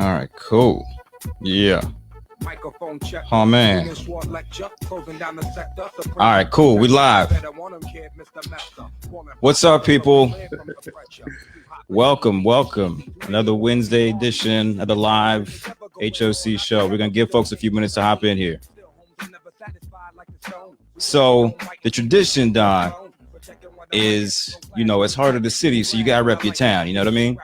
All right, cool. Yeah. Oh man. All right, cool. We live. What's up, people? Welcome. Another Wednesday edition of the live HOC show. We're gonna give folks a few minutes to hop in here. So the tradition, Don, is it's heart of the city, so you gotta rep your town. You know what I mean?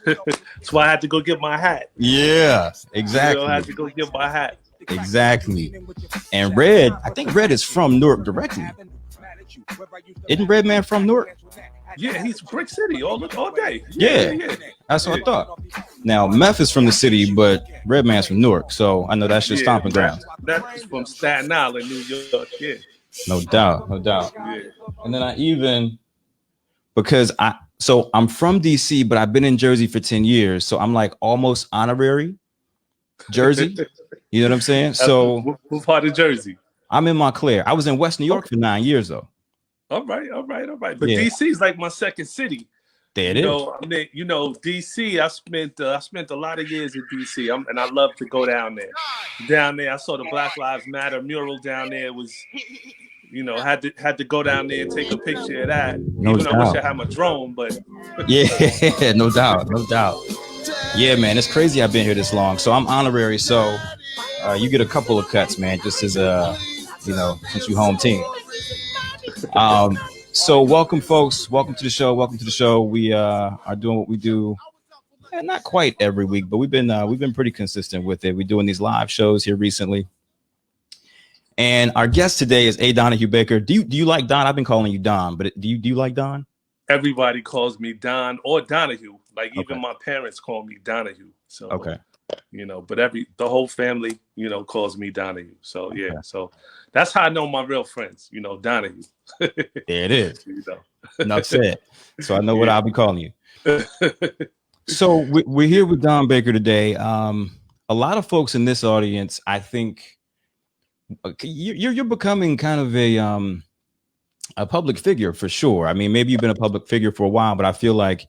That's why I had to go get my hat. Yeah, exactly. I had to go get my hat. Exactly. And Red, I think Red is from Newark directly. Isn't Redman from Newark? Yeah, he's Brick City all day. Yeah. That's what I thought. Now, Meth is from the city, but Redman's from Newark, so I know that's your stomping ground. That's from Staten Island, New York. Yeah. No doubt. Yeah. And then I'm from DC, but I've been in Jersey for 10 years. So I'm like almost honorary Jersey. You know what I'm saying? So what part of Jersey? I'm in Montclair. I was in West New York for 9 years though. All right. But yeah. DC is like my second city. There it is. DC, I spent a lot of years in DC, and I love to go down there. Down there, I saw the Black Lives Matter mural down there. It was, had to go down there and take a picture of that. No Even doubt. I wish I had my drone, but yeah, no doubt. Yeah, man, it's crazy I've been here this long. So I'm honorary. So you get a couple of cuts, man, just as since you home team. So welcome, folks. Welcome to the show. We are doing what we do. Not quite every week, but we've been pretty consistent with it. We're doing these live shows here recently. And our guest today is A. Donahue Baker. Do you like Don? I've been calling you Don, but do you like Don? Everybody calls me Don or Donahue. Like even my parents call me Donahue. So okay. But the whole family, calls me Donahue. So yeah, so that's how I know my real friends, Donahue. There it is. Enough said. So I know what I'll be calling you. So we're here with Don Baker today. A lot of folks in this audience, I think you're becoming kind of a public figure for sure. I mean, maybe you've been a public figure for a while, but I feel like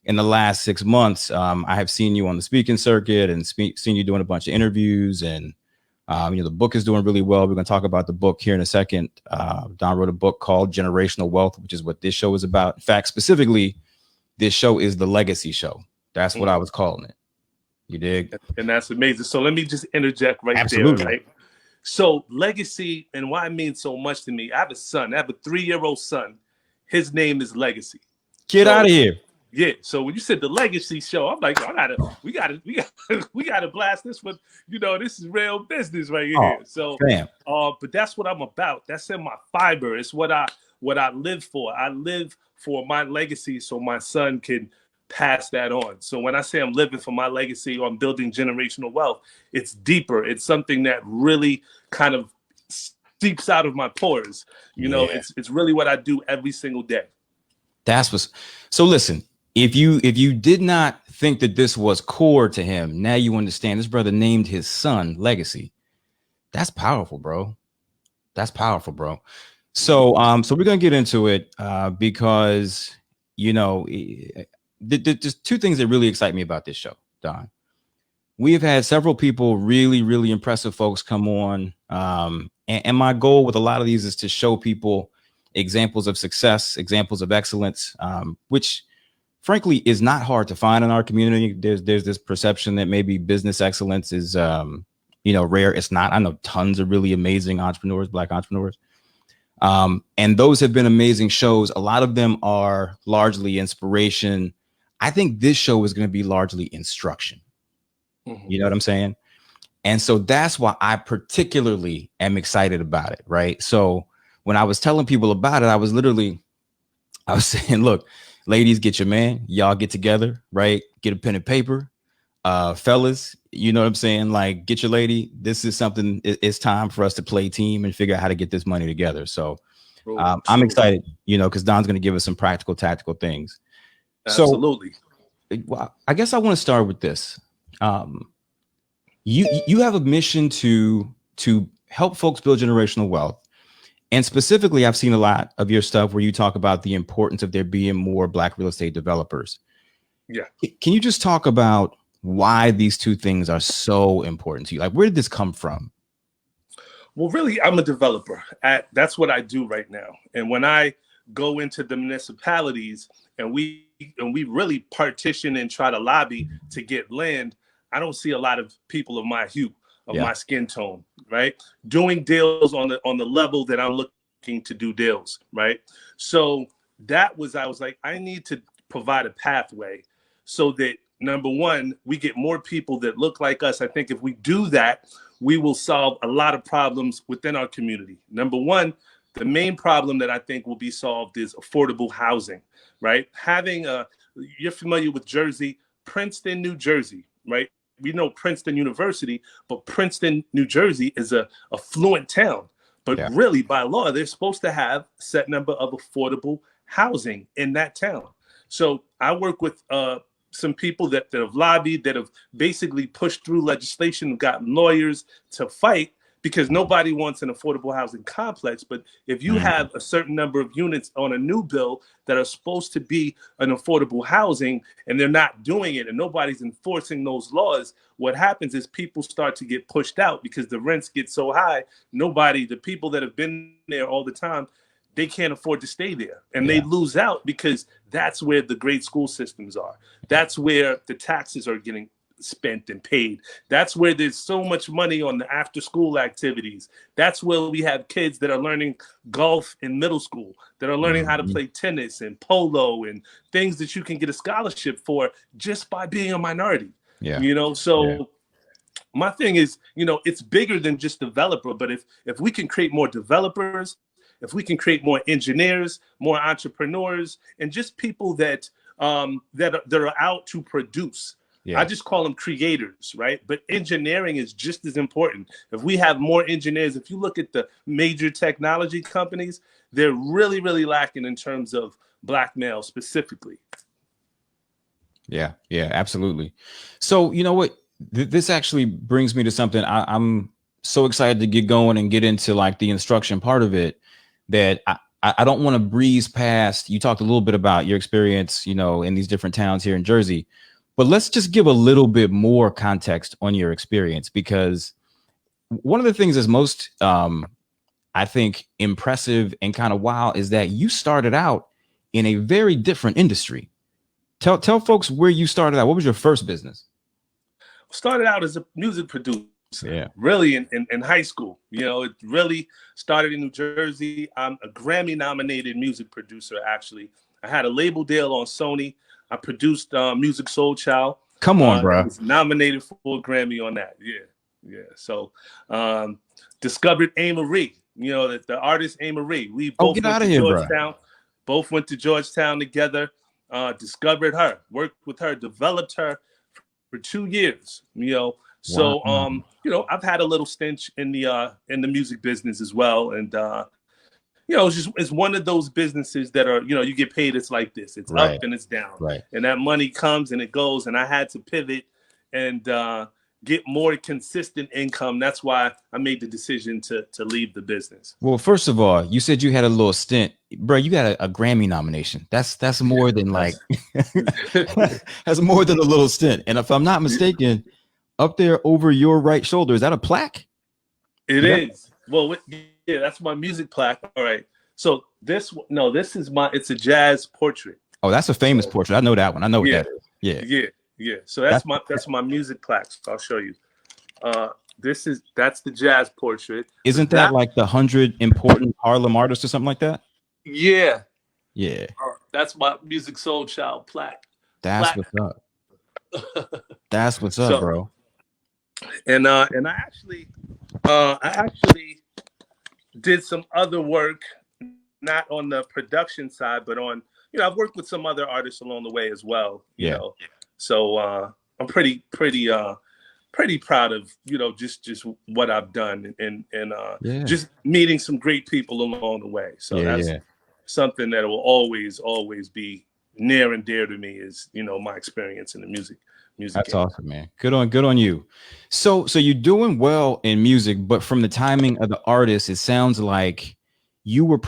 in the last 6 months, I have seen you on the speaking circuit and seen you doing a bunch of interviews, and the book is doing really well. We're going to talk about the book here in a second. Don wrote a book called Generational Wealth, which is what this show is about. In fact, specifically, this show is the legacy show. That's what I was calling it. You dig? And that's amazing. So let me just interject Absolutely. there, right? So legacy and why it means so much to me. I have a son. I have a 3-year-old son. His name is Legacy. Get out of here. Yeah. So when you said the legacy show, I'm like, we gotta blast this with, this is real business right here. So, but that's what I'm about. That's in my fiber. It's what I live for. I live for my legacy so my son can pass that on. So when I say I'm living for my legacy or I'm building generational wealth, it's deeper. It's something that really kind of seeps out of my pores. It's really what I do every single day. So listen, if you did not think that this was core to him, now you understand. This brother named his son Legacy. That's powerful, bro. So we're gonna get into it because there's two things that really excite me about this show, Don. We have had several people, really, really impressive folks come on. And my goal with a lot of these is to show people examples of success, examples of excellence, which frankly is not hard to find in our community. There's this perception that maybe business excellence is, rare. It's not. I know tons of really amazing entrepreneurs, Black entrepreneurs. And those have been amazing shows. A lot of them are largely inspiration. I think this show is going to be largely instruction. Mm-hmm. You know what I'm saying? And so that's why I particularly am excited about it. Right. So when I was telling people about it, I was saying, look, ladies, get your man, y'all get together, right? Get a pen and paper. Fellas, you know what I'm saying? Like, get your lady. This is something. It's time for us to play team and figure out how to get this money together. So I'm excited, because Don's going to give us some practical, tactical things. Absolutely. So, well, I guess I want to start with this. You have a mission to help folks build generational wealth. And specifically, I've seen a lot of your stuff where you talk about the importance of there being more Black real estate developers. Yeah. Can you just talk about why these two things are so important to you. Like, where did this come from? Well, really, I'm a developer. That's what I do right now. And when I go into the municipalities and we really partition and try to lobby to get land, I don't see a lot of people of my hue, of my skin tone, right? Doing deals on the level that I'm looking to do deals, right? So I was like, I need to provide a pathway so that, number one, we get more people that look like us. I think if we do that, we will solve a lot of problems within our community. Number one, the main problem that I think will be solved is affordable housing, right? You're familiar with Jersey, Princeton, New Jersey, right? We know Princeton University, but Princeton, New Jersey is a affluent town. But really, by law, they're supposed to have a set number of affordable housing in that town. So I work with some people that have lobbied, that have basically pushed through legislation, gotten lawyers to fight, because nobody wants an affordable housing complex. But if you have a certain number of units on a new bill that are supposed to be an affordable housing and they're not doing it and nobody's enforcing those laws, what happens is people start to get pushed out because the rents get so high. The people that have been there all the time, they can't afford to stay there, and they lose out, because that's where the great school systems are. That's where the taxes are getting spent and paid. That's where there's so much money on the after school activities. That's where we have kids that are learning golf in middle school, that are learning how to play tennis and polo and things that you can get a scholarship for just by being a minority. My thing is, it's bigger than just developer, but if we can create more developers, if we can create more engineers, more entrepreneurs, and just people that are out to produce. I just call them creators, right? But engineering is just as important. If we have more engineers, if you look at the major technology companies, they're really, really lacking in terms of Black males specifically. Yeah, absolutely. So, you know what? This actually brings me to something I'm so excited to get going and get into, like, the instruction part of it, that I don't want to breeze past. You talked a little bit about your experience, in these different towns here in Jersey, but let's just give a little bit more context on your experience, because one of the things that's most, I think, impressive and kind of wild is that you started out in a very different industry. Tell folks where you started out. What was your first business? Started out as a music producer. Really in high school. It really started in New Jersey. I'm a Grammy nominated music producer, actually. I had a label deal on Sony. I produced Music Soul Child. Come on, bro. I was nominated for a Grammy on that. So discovered A. Marie, the artist A. Marie. We both went to Georgetown. Both went to Georgetown together. Discovered her, worked with her, developed her for 2 years. So, I've had a little stint in the music business as well. And, it's one of those businesses that are, you get paid. It's like this, it's up and it's down. And that money comes and it goes. And I had to pivot and get more consistent income. That's why I made the decision to leave the business. Well, first of all, you said you had a little stint, bro. You got a Grammy nomination. That's more than that's more than a little stint. And if I'm not mistaken, up there over your right shoulder, is that a plaque? It is. Well, that's my music plaque. All right. So it's a jazz portrait. Oh, that's a famous portrait. I know that one. I know what that is. Yeah. So that's my music plaque. So I'll show you. That's the jazz portrait. Isn't that like the 100 important Harlem artists or something like that? Yeah. That's my Music Soul Child plaque. What's up. That's what's up, bro. And I actually did some other work, not on the production side, but on, I've worked with some other artists along the way as well. You know, so I'm pretty proud of just what I've done and just meeting some great people along the way. So that's something that will always be near and dear to me, is my experience in the music. That's awesome, man. Good on you. So you're doing well in music, but from the timing of the artist, it sounds like you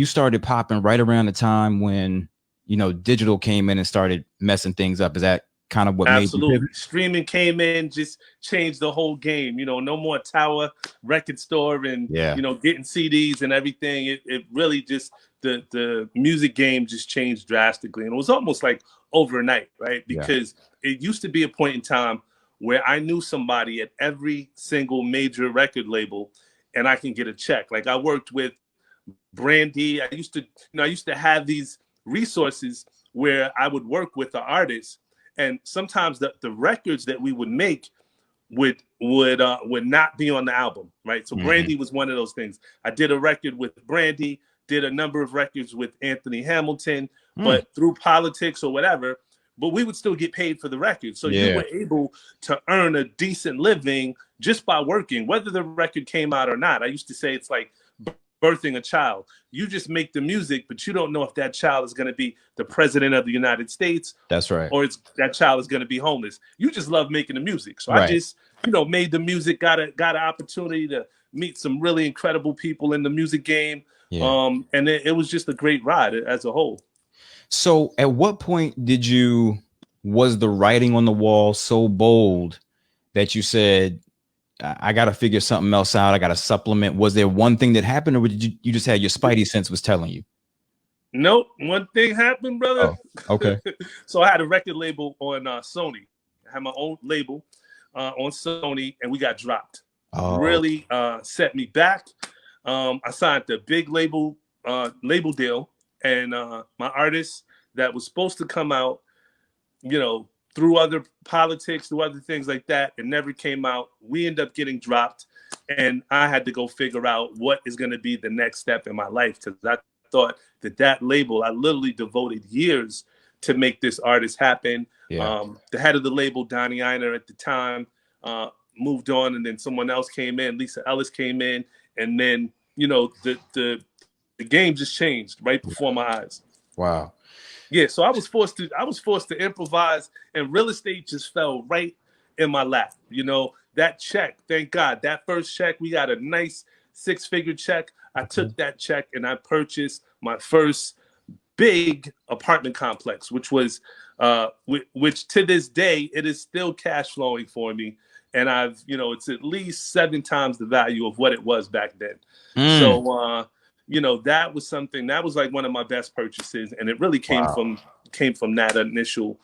started popping right around the time when digital came in and started messing things up. Is that kind of what Absolutely. made you Streaming came in, just changed the whole game. You know, no more Tower record store and, you know, getting CDs and everything. It really just, the music game just changed drastically. And it was almost like overnight, right? Because it used to be a point in time where I knew somebody at every single major record label and I can get a check. Like I worked with Brandy. I used to have these resources where I would work with the artists, and sometimes the records that we would make would not be on the album, right? So Brandy was one of those things. I did a record with Brandy, did a number of records with Anthony Hamilton, but through politics or whatever, but we would still get paid for the record. So you were able to earn a decent living just by working, whether the record came out or not. I used to say it's like birthing a child. You just make the music, but you don't know if that child is going to be the president of the United States. That's right. Or that child is going to be homeless. You just love making the music. So I just, made the music, got an opportunity to meet some really incredible people in the music game. And it was just a great ride as a whole. So at what point was the writing on the wall so bold that you said, I got to figure something else out. I got to supplement. Was there one thing that happened, or did you just had your spidey sense was telling you? Nope. One thing happened, brother. Oh, okay. So I had a record label on Sony. I had my own label on Sony, and we got dropped. Really set me back. I signed a big label deal, and my artist that was supposed to come out, through other politics, through other things like that, it never came out. We ended up getting dropped, and I had to go figure out what is going to be the next step in my life, because I thought that label, I literally devoted years to make this artist happen. The head of the label, Donnie Einer, at the time, moved on, and then someone else came in. Lisa Ellis came in, and then the game just changed right before my eyes. Wow. Yeah, so I was forced to improvise, and real estate just fell right in my lap. That check, thank God, that first check, we got a nice 6-figure check. I took that check and I purchased my first big apartment complex, which was, which to this day, it is still cash flowing for me. And it's at least 7 times the value of what it was back then. So, that was something that was like one of my best purchases, and it really came from that initial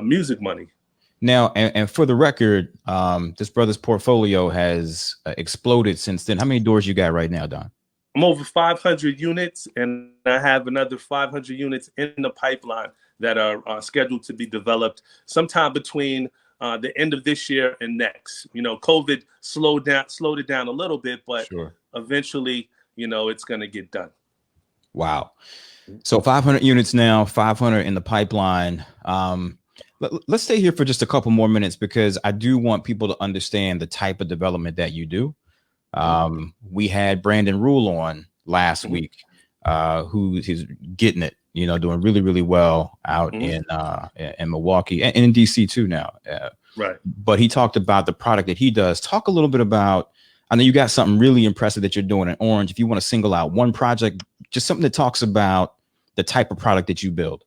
music money. Now, and for the record, this brother's portfolio has exploded since then. How many doors you got right now, Don? I'm over 500 units, and I have another 500 units in the pipeline that are scheduled to be developed sometime between the end of this year and next. COVID slowed it down a little bit, but eventually, it's going to get done. Wow. So 500 units now, 500 in the pipeline. Let's stay here for just a couple more minutes, because I do want people to understand the type of development that you do. We had Brandon Rule on last week, who is getting it, doing really, really well out in Milwaukee and in DC too now. Right. But he talked about the product that he does. Talk a little bit about, I know you got something really impressive that you're doing in Orange. If you want to single out one project, just something that talks about the type of product that you build.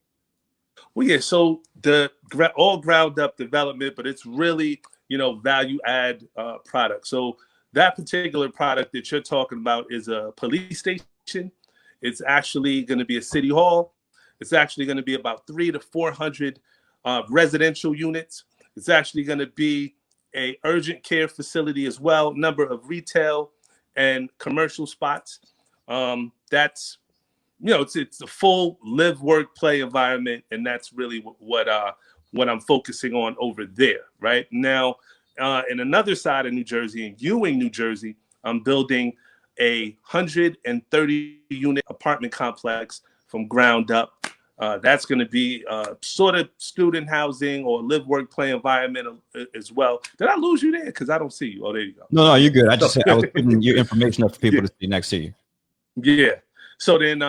Well, yeah. So the all ground up development, but it's really, value add product. So that particular product that you're talking about is a police station. It's actually going to be a city hall. It's actually going to be about 300 to 400 residential units. It's actually going to be a urgent care facility as well, number of retail and commercial spots. That's, it's a full live, work, play environment. And that's really what I'm focusing on over there right now. In another side of New Jersey, in Ewing, New Jersey, I'm building a 130 unit apartment complex from ground up. That's going to be sort of student housing or live, work, play environment as well. Did I lose you there? Because I don't see you. Oh, there you go. No, you're good. I was putting your information up for people to see next to you. Yeah. So then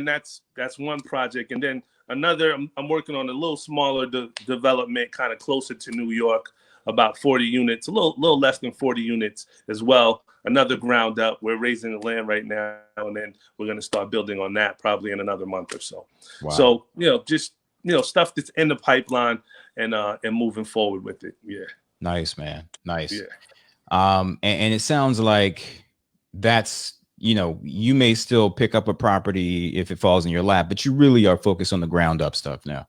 that's one project, and then another. I'm working on a little smaller development, kind of closer to New York, about 40 units, a little less than 40 units as well. Another ground up. We're raising the land right now, and then we're going to start building on that probably in another month or so. Wow. So, just stuff that's in the pipeline and moving forward with it. Yeah. Nice, man. Nice. Yeah. And it sounds like that's, you may still pick up a property if it falls in your lap, but you really are focused on the ground up stuff now.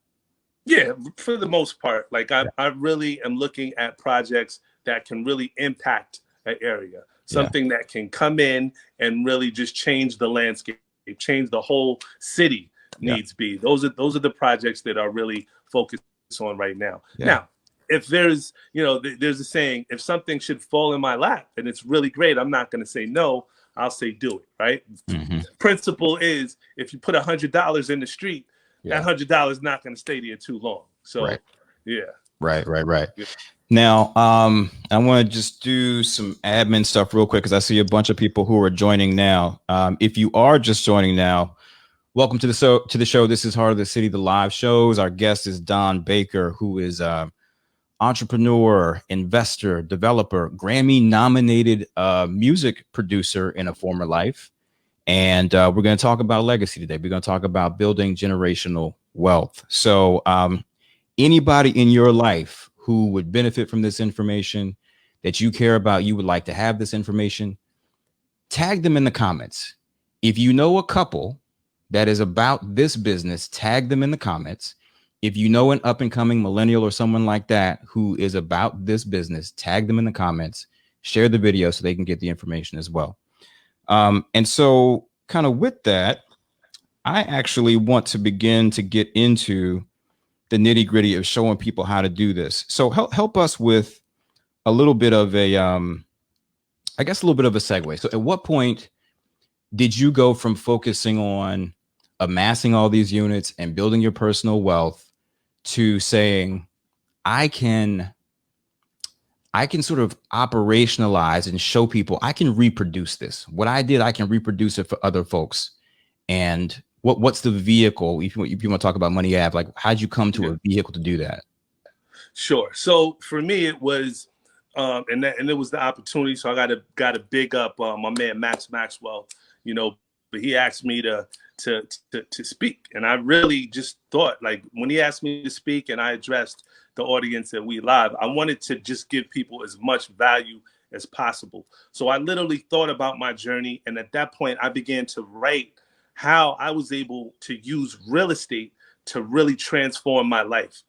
Yeah, for the most part. Like I really am looking at projects that can really impact an area, something that can come in and really just change the landscape, change the whole city needs be. Those are the projects that are really focused on right now. Yeah. Now, if there's, there's a saying, if something should fall in my lap and it's really great, I'm not going to say no. I'll say do it, right? Mm-hmm. Principle is, if you put $100 in the street, that $100 is not going to stay there too long. So, yeah. Right. Yeah. Now, I want to just do some admin stuff real quick because I see a bunch of people who are joining now. If you are just joining now, welcome to the show. This is Heart of the City, the live shows. Our guest is Don Baker, who is entrepreneur, investor, developer, Grammy nominated music producer in a former life. And we're going to talk about legacy today. We're going to talk about building generational wealth. So anybody in your life who would benefit from this information, that you care about, you would like to have this information, tag them in the comments. If you know a couple that is about this business, tag them in the comments. If you know an up and coming millennial or someone like that who is about this business, tag them in the comments, share the video so they can get the information as well. And so kind of with that, I actually want to begin to get into the nitty gritty of showing people how to do this. So help us with a little bit of a segue. So at what point did you go from focusing on amassing all these units and building your personal wealth to saying, I can sort of operationalize and show people I can reproduce this. What I did, I can reproduce it for other folks. And what's the vehicle? If you want to talk about Money Ave, like how'd you come to a vehicle to do that? Sure. So for me, it was, and it was the opportunity. So I got to big up my man Max Maxwell. But he asked me to speak, and I really just thought, like, when he asked me to speak, and I addressed the audience at We Live, I wanted to just give people as much value as possible. So I literally thought about my journey, and at that point, I began to write how I was able to use real estate to really transform my life.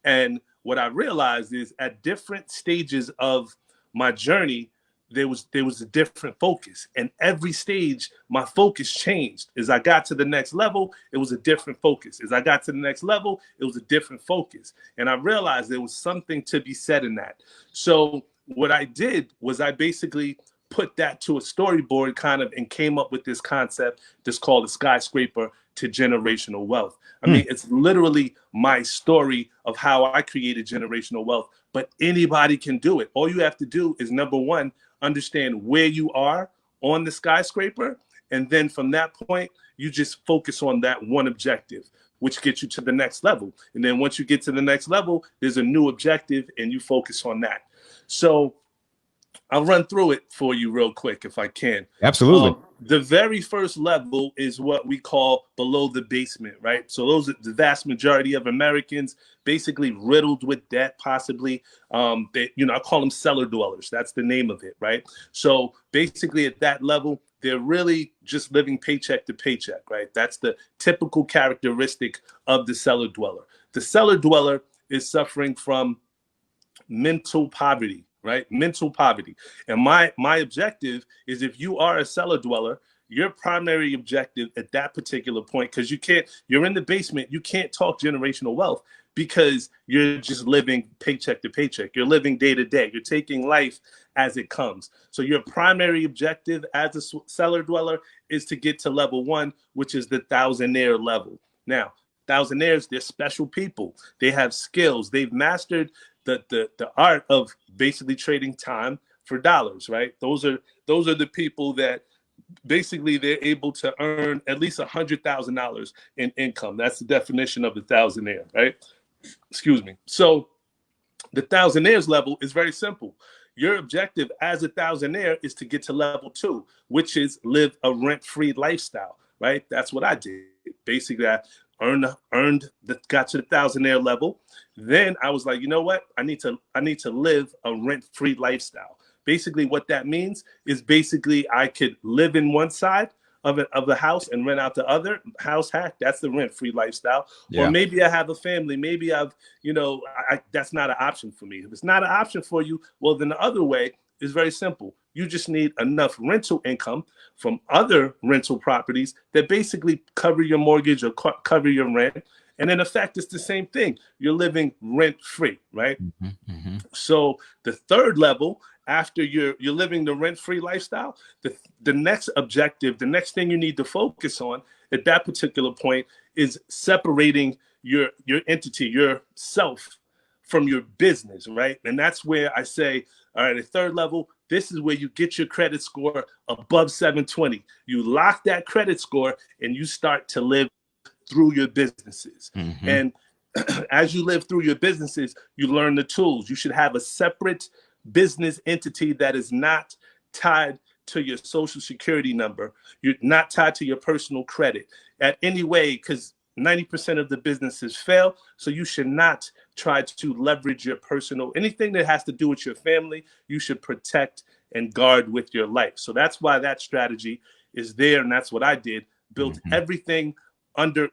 And what I realized is at different stages of my journey, there was a different focus, and every stage my focus changed. As I got to the next level, it was a different focus. As I got to the next level, it was a different focus. And I realized there was something to be said in that. So what I did was I basically put that to a storyboard kind of and came up with this concept that's called the skyscraper to generational wealth. I mean, it's literally my story of how I created generational wealth, but anybody can do it. All you have to do is, number one, understand where you are on the skyscraper. And then from that point, you just focus on that one objective, which gets you to the next level. And then once you get to the next level, there's a new objective and you focus on that. So I'll run through it for you real quick if I can. Absolutely. The very first level is what we call below the basement, right? So those are the vast majority of Americans, basically riddled with debt, possibly. I call them cellar dwellers. That's the name of it, right? So basically at that level, they're really just living paycheck to paycheck, right? That's the typical characteristic of the cellar dweller. The cellar dweller is suffering from mental poverty. Right? Mental poverty. And my objective is, if you are a cellar dweller, your primary objective at that particular point, because you're in the basement, you can't talk generational wealth because you're just living paycheck to paycheck. You're living day to day. You're taking life as it comes. So your primary objective as a cellar dweller is to get to level one, which is the thousandaire level. Now, thousandaires, they're special people. They have skills. They've mastered the art of basically trading time for dollars, right? Those are the people that basically they're able to earn at least $100,000 in income. That's the definition of the thousandaire, right? Excuse me. So the thousandaires level is very simple. Your objective as a thousandaire is to get to level two, which is live a rent-free lifestyle, right? That's what I did. Basically, I got to the thousandaire level. Then I was like, you know what? I need to live a rent-free lifestyle. Basically, what that means is basically I could live in one side of the house and rent out the other. House hack, that's the rent-free lifestyle. Yeah. Or maybe I have a family. Maybe that's not an option for me. If it's not an option for you, well, then the other way is very simple. You just need enough rental income from other rental properties that basically cover your mortgage or cover your rent. And in effect, it's the same thing. You're living rent-free, right? Mm-hmm, mm-hmm. So the third level, after you're living the rent-free lifestyle, the next objective, the next thing you need to focus on at that particular point is separating your entity, yourself, from your business, right? And that's where I say, all right, at third level, this is where you get your credit score above 720. You lock that credit score and you start to live through your businesses. Mm-hmm. And as you live through your businesses, you learn the tools. You should have a separate business entity that is not tied to your social security number. You're not tied to your personal credit at any way, because 90% of the businesses fail. So you should not try to leverage your personal, anything that has to do with your family, you should protect and guard with your life. So that's why that strategy is there. And that's what I did. Built everything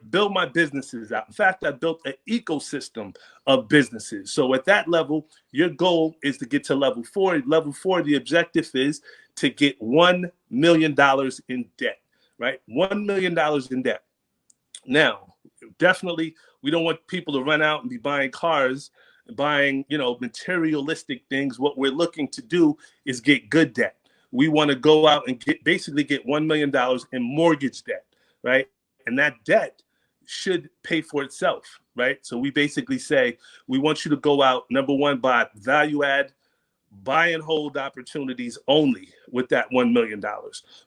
build my businesses out. In fact, I built an ecosystem of businesses. So at that level, your goal is to get to level 4. Level 4, the objective is to get $1 million in debt, right? $1 million in debt. Now, definitely, we don't want people to run out and be buying cars, buying, materialistic things. What we're looking to do is get good debt. We want to go out and get $1 million in mortgage debt, right? And that debt should pay for itself, right? So we basically say, we want you to go out, number one, buy value add, buy and hold opportunities only with that $1 million.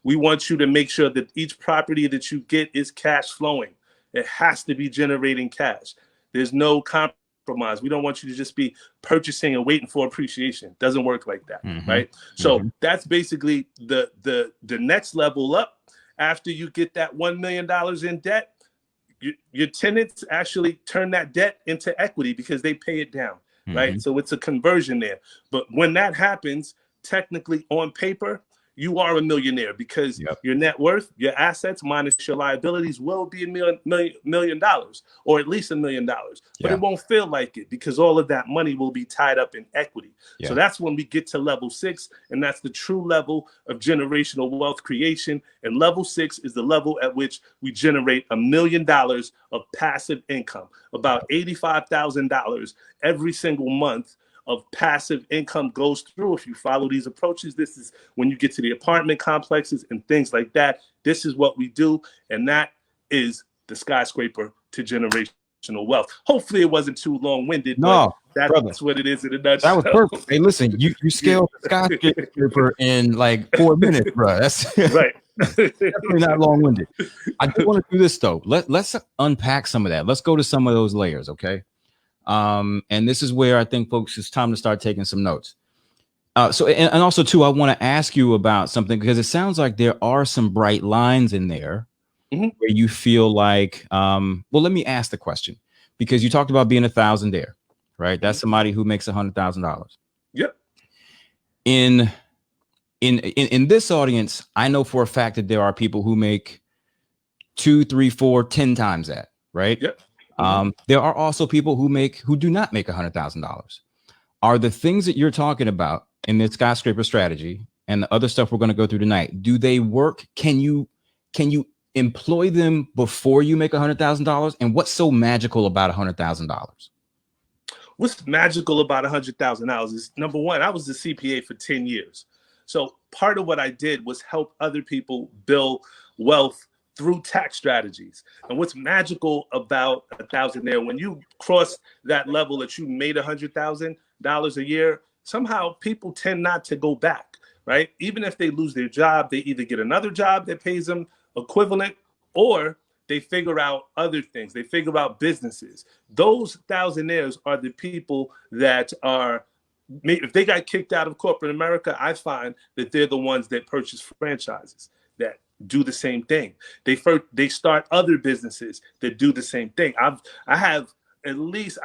We want you to make sure that each property that you get is cash flowing. It has to be generating cash. There's no compromise. We don't want you to just be purchasing and waiting for appreciation. It doesn't work like that, right? So that's basically the next level up. After you get that $1 million in debt, your tenants actually turn that debt into equity because they pay it down, right? So it's a conversion there. But when that happens, technically on paper, you are a millionaire because your net worth, your assets minus your liabilities will be $1 million, or at least $1 million. But it won't feel like it because all of that money will be tied up in equity. So that's when we get to level 6, and that's the true level of generational wealth creation. And level 6 is the level at which we generate $1 million of passive income, about $85,000 every single month of passive income goes through. If you follow these approaches, this is when you get to the apartment complexes and things like that. This is what we do. And that is the skyscraper to generational wealth. Hopefully it wasn't too long-winded. No, but that's what it is in a nutshell. That was perfect. Hey, listen, you scaled the skyscraper in like 4 minutes, bro. That's right. Definitely not long-winded. I do want to do this though. Let's unpack some of that. Let's go to some of those layers, okay? And this is where I think, folks, it's time to start taking some notes. So, and also too, I want to ask you about something, because it sounds like there are some bright lines in there where you feel like, well, let me ask the question, because you talked about being a thousandaire, right? That's somebody who makes $100,000. Yep. In this audience, I know for a fact that there are people who make 2, 3, 4, 10 times that, right? Yep. There are also people who do not make $100,000. Are the things that you're talking about in this skyscraper strategy and the other stuff we're going to go through tonight, do they work? Can you employ them before you make $100,000? And what's so magical about $100,000? What's magical about $100,000 is, number one, I was the CPA for 10 years. So part of what I did was help other people build wealth through tax strategies. And what's magical about a thousandaire, when you cross that level that you made $100,000 a year, somehow people tend not to go back, right? Even if they lose their job, they either get another job that pays them equivalent, or they figure out other things. They figure out businesses. Those thousandaires are the people that are, if they got kicked out of corporate America, I find that they're the ones that purchase franchises, that do the same thing. They start other businesses that do the same thing. I have at least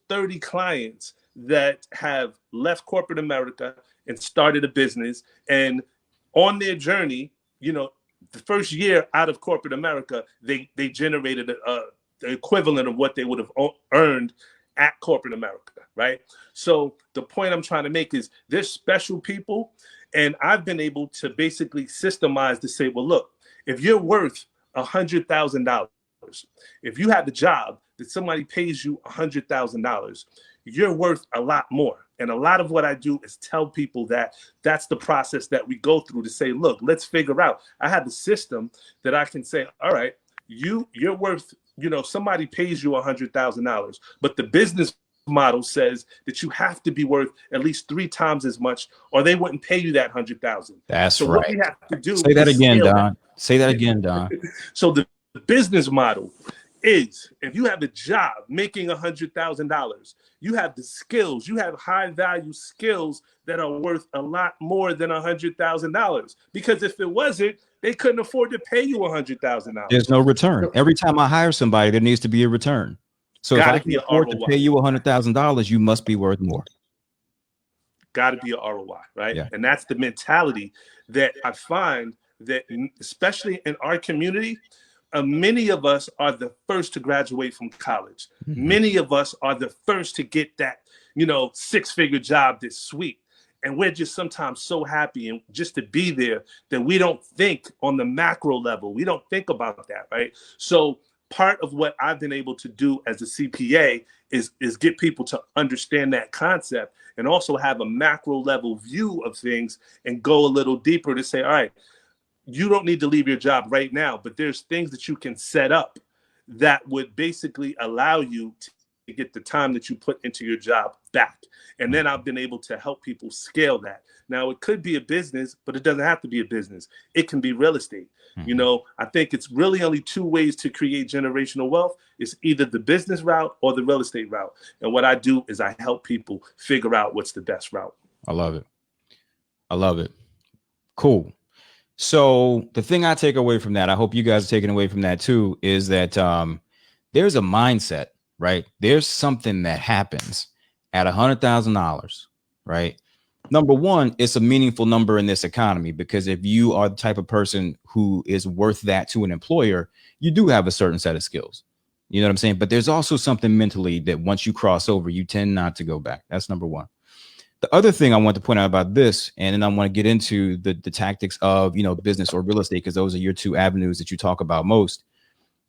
30 clients that have left corporate America and started a business, and on their journey, you know, the first year out of corporate America, they generated the equivalent of what they would have earned at corporate America, right? So the point I'm trying to make is there's special people, and I've been able to basically systemize to say, well, look, if you're worth $100,000, if you have the job that somebody pays you $100,000, you're worth a lot more. And a lot of what I do is tell people that that's the process that we go through to say, look, let's figure out. I have the system that I can say, all right, you're worth, you know, somebody pays you $100,000, but the business model says that you have to be worth at least 3 times as much, or they wouldn't pay you that $100,000. That's so right. What we have to do. Say that again, Don. Say that again, Don. So the business model is, if you have a job making $100,000, you have the skills, you have high value skills that are worth a lot more than $100,000. Because if it wasn't, they couldn't afford to pay you $100,000. There's no return. Every time I hire somebody, there needs to be a return. So if I can afford to pay you $100,000, you must be worth more. Got to be an ROI, right? Yeah. And that's the mentality that I find that, especially in our community, many of us are the first to graduate from college. Mm-hmm. Many of us are the first to get that, you know, 6-figure job that's sweet. And we're just sometimes so happy and just to be there that we don't think on the macro level. We don't think about that, right? So part of what I've been able to do as a CPA is get people to understand that concept and also have a macro level view of things and go a little deeper to say, all right, you don't need to leave your job right now, but there's things that you can set up that would basically allow you to get the time that you put into your job back. And then I've been able to help people scale that. Now, it could be a business, but it doesn't have to be a business. It can be real estate. Mm-hmm. You know, I think it's really only 2 ways to create generational wealth. It's either the business route or the real estate route. And what I do is I help people figure out what's the best route. I love it. I love it. Cool. So the thing I take away from that, I hope you guys are taking away from that too, is that there's a mindset, right? There's something that happens at $100,000, right? Number one, it's a meaningful number in this economy, because if you are the type of person who is worth that to an employer, you do have a certain set of skills. You know what I'm saying? But there's also something mentally that once you cross over, you tend not to go back. That's number one. The other thing I want to point out about this, and then I want to get into the tactics of, you know, business or real estate, because those are your 2 avenues that you talk about most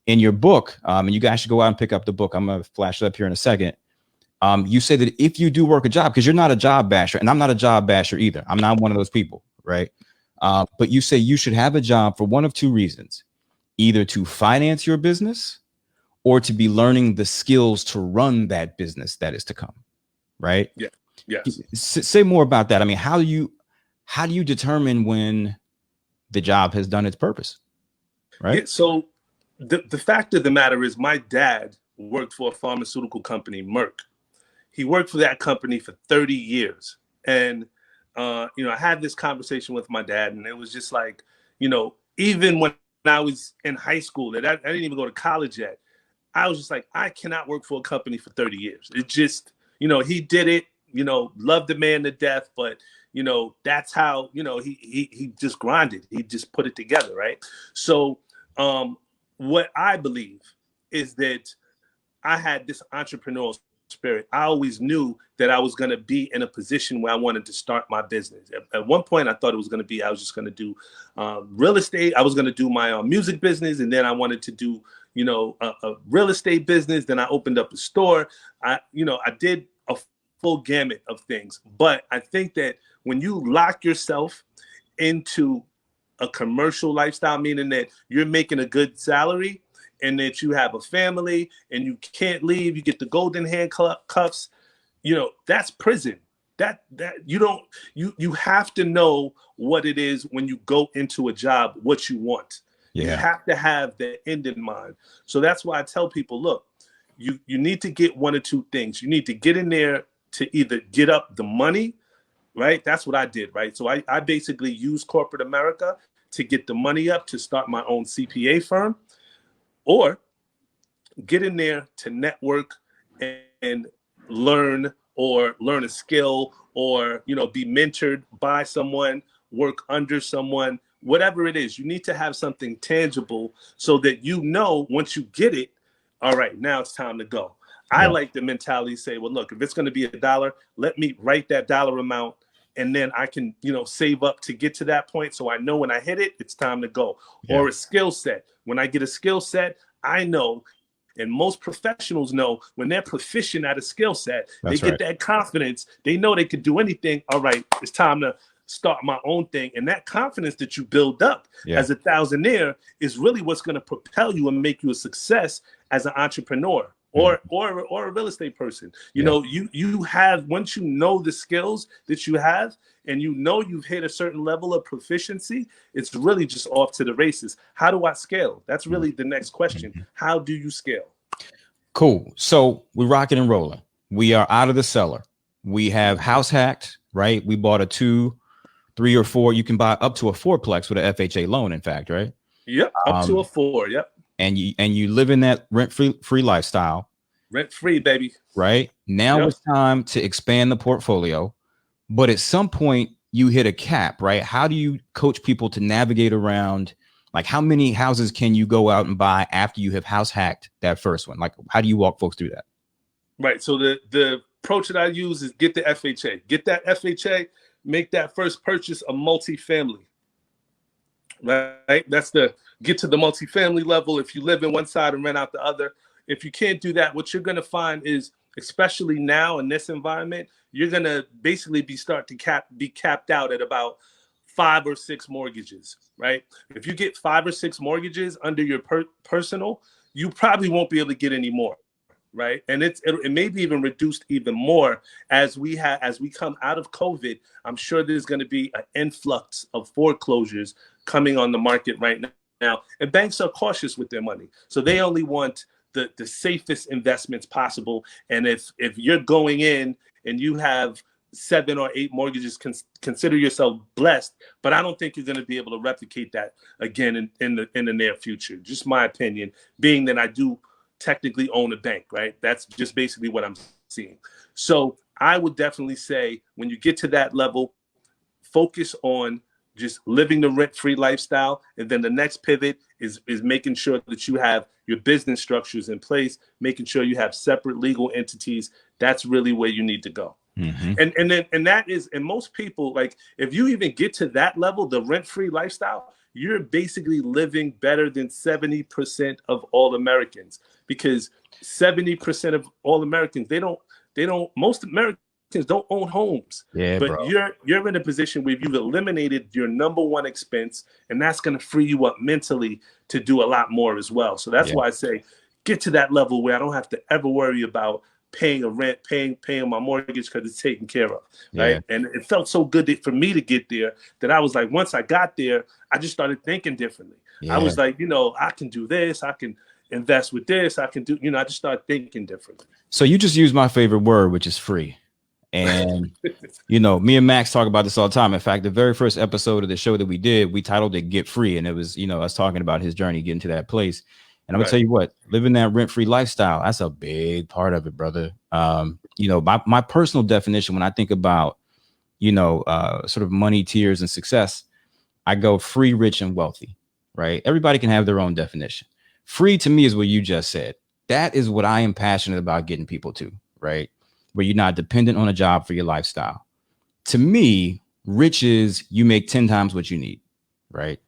in your book. And you guys should go out and pick up the book. I'm going to flash it up here in a second. You say that if you do work a job, because you're not a job basher, and I'm not a job basher either. I'm not one of those people, right? But you say you should have a job for one of 2 reasons, either to finance your business or to be learning the skills to run that business that is to come, right? Yeah. Yes. Say more about that. I mean, how do you determine when the job has done its purpose? Right. Yeah, so the fact of the matter is, my dad worked for a pharmaceutical company, Merck. He worked for that company for 30 years. And, you know, I had this conversation with my dad, and it was just like, you know, even when I was in high school, that I didn't even go to college yet, I was just like, I cannot work for a company for 30 years. It just, you know, he did it. You know, loved the man to death, but, you know, that's how, you know, he just grinded. He just put it together, right? So what I believe is that I had this entrepreneurial spirit. I always knew that I was going to be in a position where I wanted to start my business. At one point, I thought it was going to be, I was just going to do real estate. I was going to do my music business, and then I wanted to do, you know, a real estate business. Then I opened up a store. I did a full gamut of things. But I think that when you lock yourself into a commercial lifestyle, meaning that you're making a good salary and that you have a family and you can't leave, you get the golden handcuffs, you know, that's prison. That you have to know what it is when you go into a job, what you want. Yeah. You have to have the end in mind. So that's why I tell people, look, you need to get 1 or 2 things. You need to get in there to either get up the money, right? That's what I did, right? So I basically used corporate America to get the money up to start my own CPA firm, or get in there to network and learn, or learn a skill, or, you know, be mentored by someone, work under someone, whatever it is. You need to have something tangible so that, you know, once you get it, all right, now it's time to go. I like the mentality say, well, look, if it's going to be $1, let me write that dollar amount, and then I can, you know, save up to get to that point. So I know when I hit it, it's time to go. Or a skill set. When I get a skill set, I know, and most professionals know, when they're proficient at a skill set, they get that confidence. They know they could do anything. All right, it's time to start my own thing. And that confidence that you build up as a thousandaire is really what's going to propel you and make you a success as an entrepreneur or a real estate person. You know, you have, once you know the skills that you have, and you know you've hit a certain level of proficiency, it's really just off to the races. How do I scale? That's really the next question. How do you scale? Cool. So we're rocking and rolling. We are out of the cellar. We have house hacked, right? We bought a 2, 3, or 4. You can buy up to a 4-plex with an FHA loan, in fact, right? Yep, up to a 4. Yep. And you live in that rent-free lifestyle. Rent-free, baby. Right? Now it's time to expand the portfolio. But at some point you hit a cap, right? How do you coach people to navigate around? Like, how many houses can you go out and buy after you have house hacked that first one? Like, how do you walk folks through that? Right. So the approach that I use is get the FHA. Get that FHA, make that first purchase a multifamily. Right? That's the get to the multifamily level. If you live in one side and rent out the other. If you can't do that, what you're going to find is, especially now in this environment, you're going to basically be capped out at about 5 or 6 mortgages, right? If you get 5 or 6 mortgages under your personal, you probably won't be able to get any more, right? And it may be even reduced even more as we come out of COVID. I'm sure there's going to be an influx of foreclosures coming on the market right now. And banks are cautious with their money. So they only want the safest investments possible. And if you're going in and you have 7 or 8 mortgages, consider yourself blessed. But I don't think you're going to be able to replicate that again in the near future. Just my opinion, being that I do technically own a bank, right? That's just basically what I'm seeing. So I would definitely say, when you get to that level, focus on just living the rent-free lifestyle. And then the next pivot is making sure that you have your business structures in place, making sure you have separate legal entities. That's really where you need to go. And that is, and most people, like, if you even get to that level, the rent-free lifestyle, you're basically living better than 70% of all Americans, because 70% of all Americans, most Americans don't own homes. But bro, you're in a position where you've eliminated your number one expense, and that's going to free you up mentally to do a lot more as well. So that's why I say, get to that level where I don't have to ever worry about paying a rent, paying my mortgage, because it's taken care of, right? And it felt so good for me to get there that I was like, once I got there, I just started thinking differently. I was like, you know, I can do this, I can invest with this, I can do, you know, I just started thinking differently. So you just used my favorite word, which is free. And, you know, me and Max talk about this all the time. In fact, the very first episode of the show that we did, we titled it Get Free. And it was, you know, us talking about his journey getting to that place. And I'm gonna tell you what, living that rent-free lifestyle, that's a big part of it, brother. You know, my personal definition, when I think about, you know, sort of money, tiers, and success, I go free, rich, and wealthy, right? Everybody can have their own definition. Free to me is what you just said. That is what I am passionate about getting people to, right? Where you're not dependent on a job for your lifestyle. To me, rich is you make 10 times what you need, right?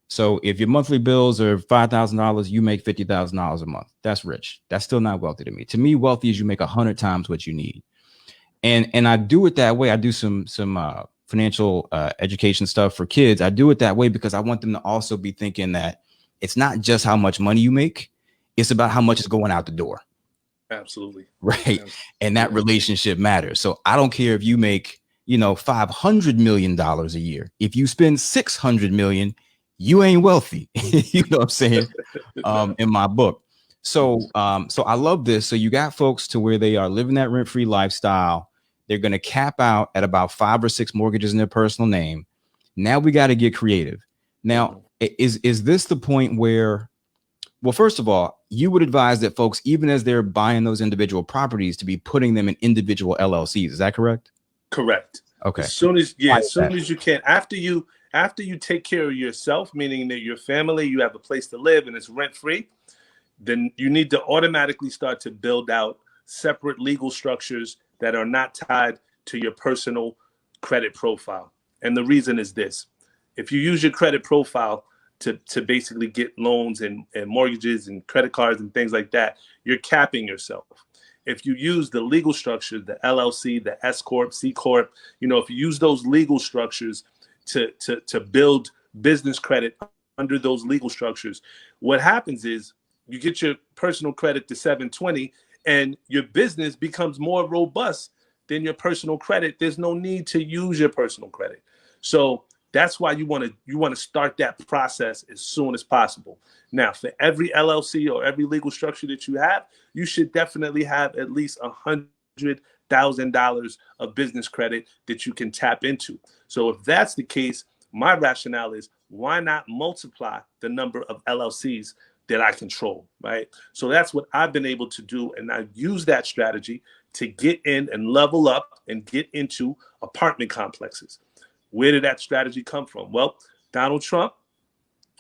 So if your monthly bills are $5,000, you make $50,000 a month. That's rich. That's still not wealthy to me. To me, wealthy is you make 100 times what you need. And I do it that way. I do some financial education stuff for kids. I do it that way because I want them to also be thinking that it's not just how much money you make. It's about how much is going out the door. Absolutely. Right. Absolutely. And that relationship matters. So I don't care if you make, you know, $500 million a year. If you spend $600 million, you ain't wealthy. You know what I'm saying? In my book. So I love this. So you got folks to where they are living that rent-free lifestyle. They're going to cap out at about 5 or 6 mortgages in their personal name. Now we got to get creative. Now, is this the point where, well, first of all, you would advise that folks, even as they're buying those individual properties, to be putting them in individual LLCs. Is that correct? Correct. Okay. As soon as you can, after you take care of yourself, meaning that your family, you have a place to live and it's rent free, then you need to automatically start to build out separate legal structures that are not tied to your personal credit profile. And the reason is this: if you use your credit profile to basically get loans and mortgages and credit cards and things like that, you're capping yourself. If you use the legal structure, the LLC, the S Corp, C Corp, if you use those legal structures to build business credit under those legal structures, what happens is you get your personal credit to 720 and your business becomes more robust than your personal credit. There's no need to use your personal credit. So that's why you want to start that process as soon as possible. Now, for every LLC or every legal structure that you have, you should definitely have at least $100,000 of business credit that you can tap into. So if that's the case, my rationale is, why not multiply the number of LLCs that I control, right? So that's what I've been able to do. And I use that strategy to get in and level up and get into apartment complexes. Where did that strategy come from? Well, Donald Trump,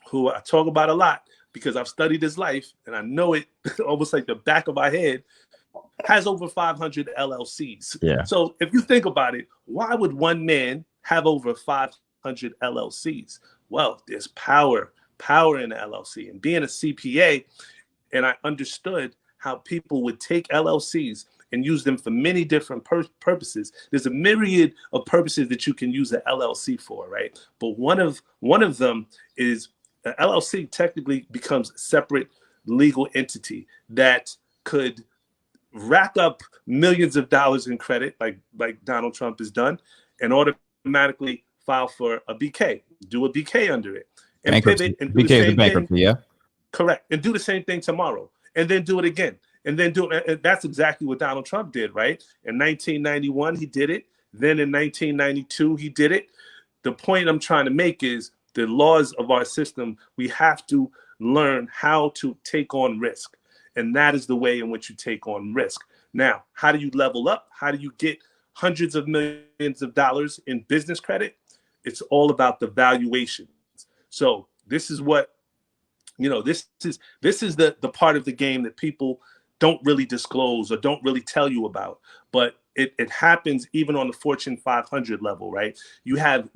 who I talk about a lot because I've studied his life and I know it almost like the back of my head, has over 500 LLCs. Yeah. So if you think about it, why would one man have over 500 LLCs? Well, there's power in the LLC. And being a CPA, and I understood how people would take LLCs and use them for many different purposes. There's a myriad of purposes that you can use an LLC for, right? But one of them is an LLC technically becomes a separate legal entity that could rack up millions of dollars in credit, like Donald Trump has done, and automatically file for a BK, do a BK under it, and bankruptcy. Pivot and do BK the is same a bankruptcy, thing. yeah. Correct, and do the same thing tomorrow, and then do it again. And then and that's exactly what Donald Trump did, right? In 1991, he did it. Then in 1992, he did it. The point I'm trying to make is the laws of our system, we have to learn how to take on risk. And that is the way in which you take on risk. Now, how do you level up? How do you get hundreds of millions of dollars in business credit? It's all about the valuations. So this is what, this is the part of the game that people don't really disclose or don't really tell you about, but it happens even on the Fortune 500 level, right? You have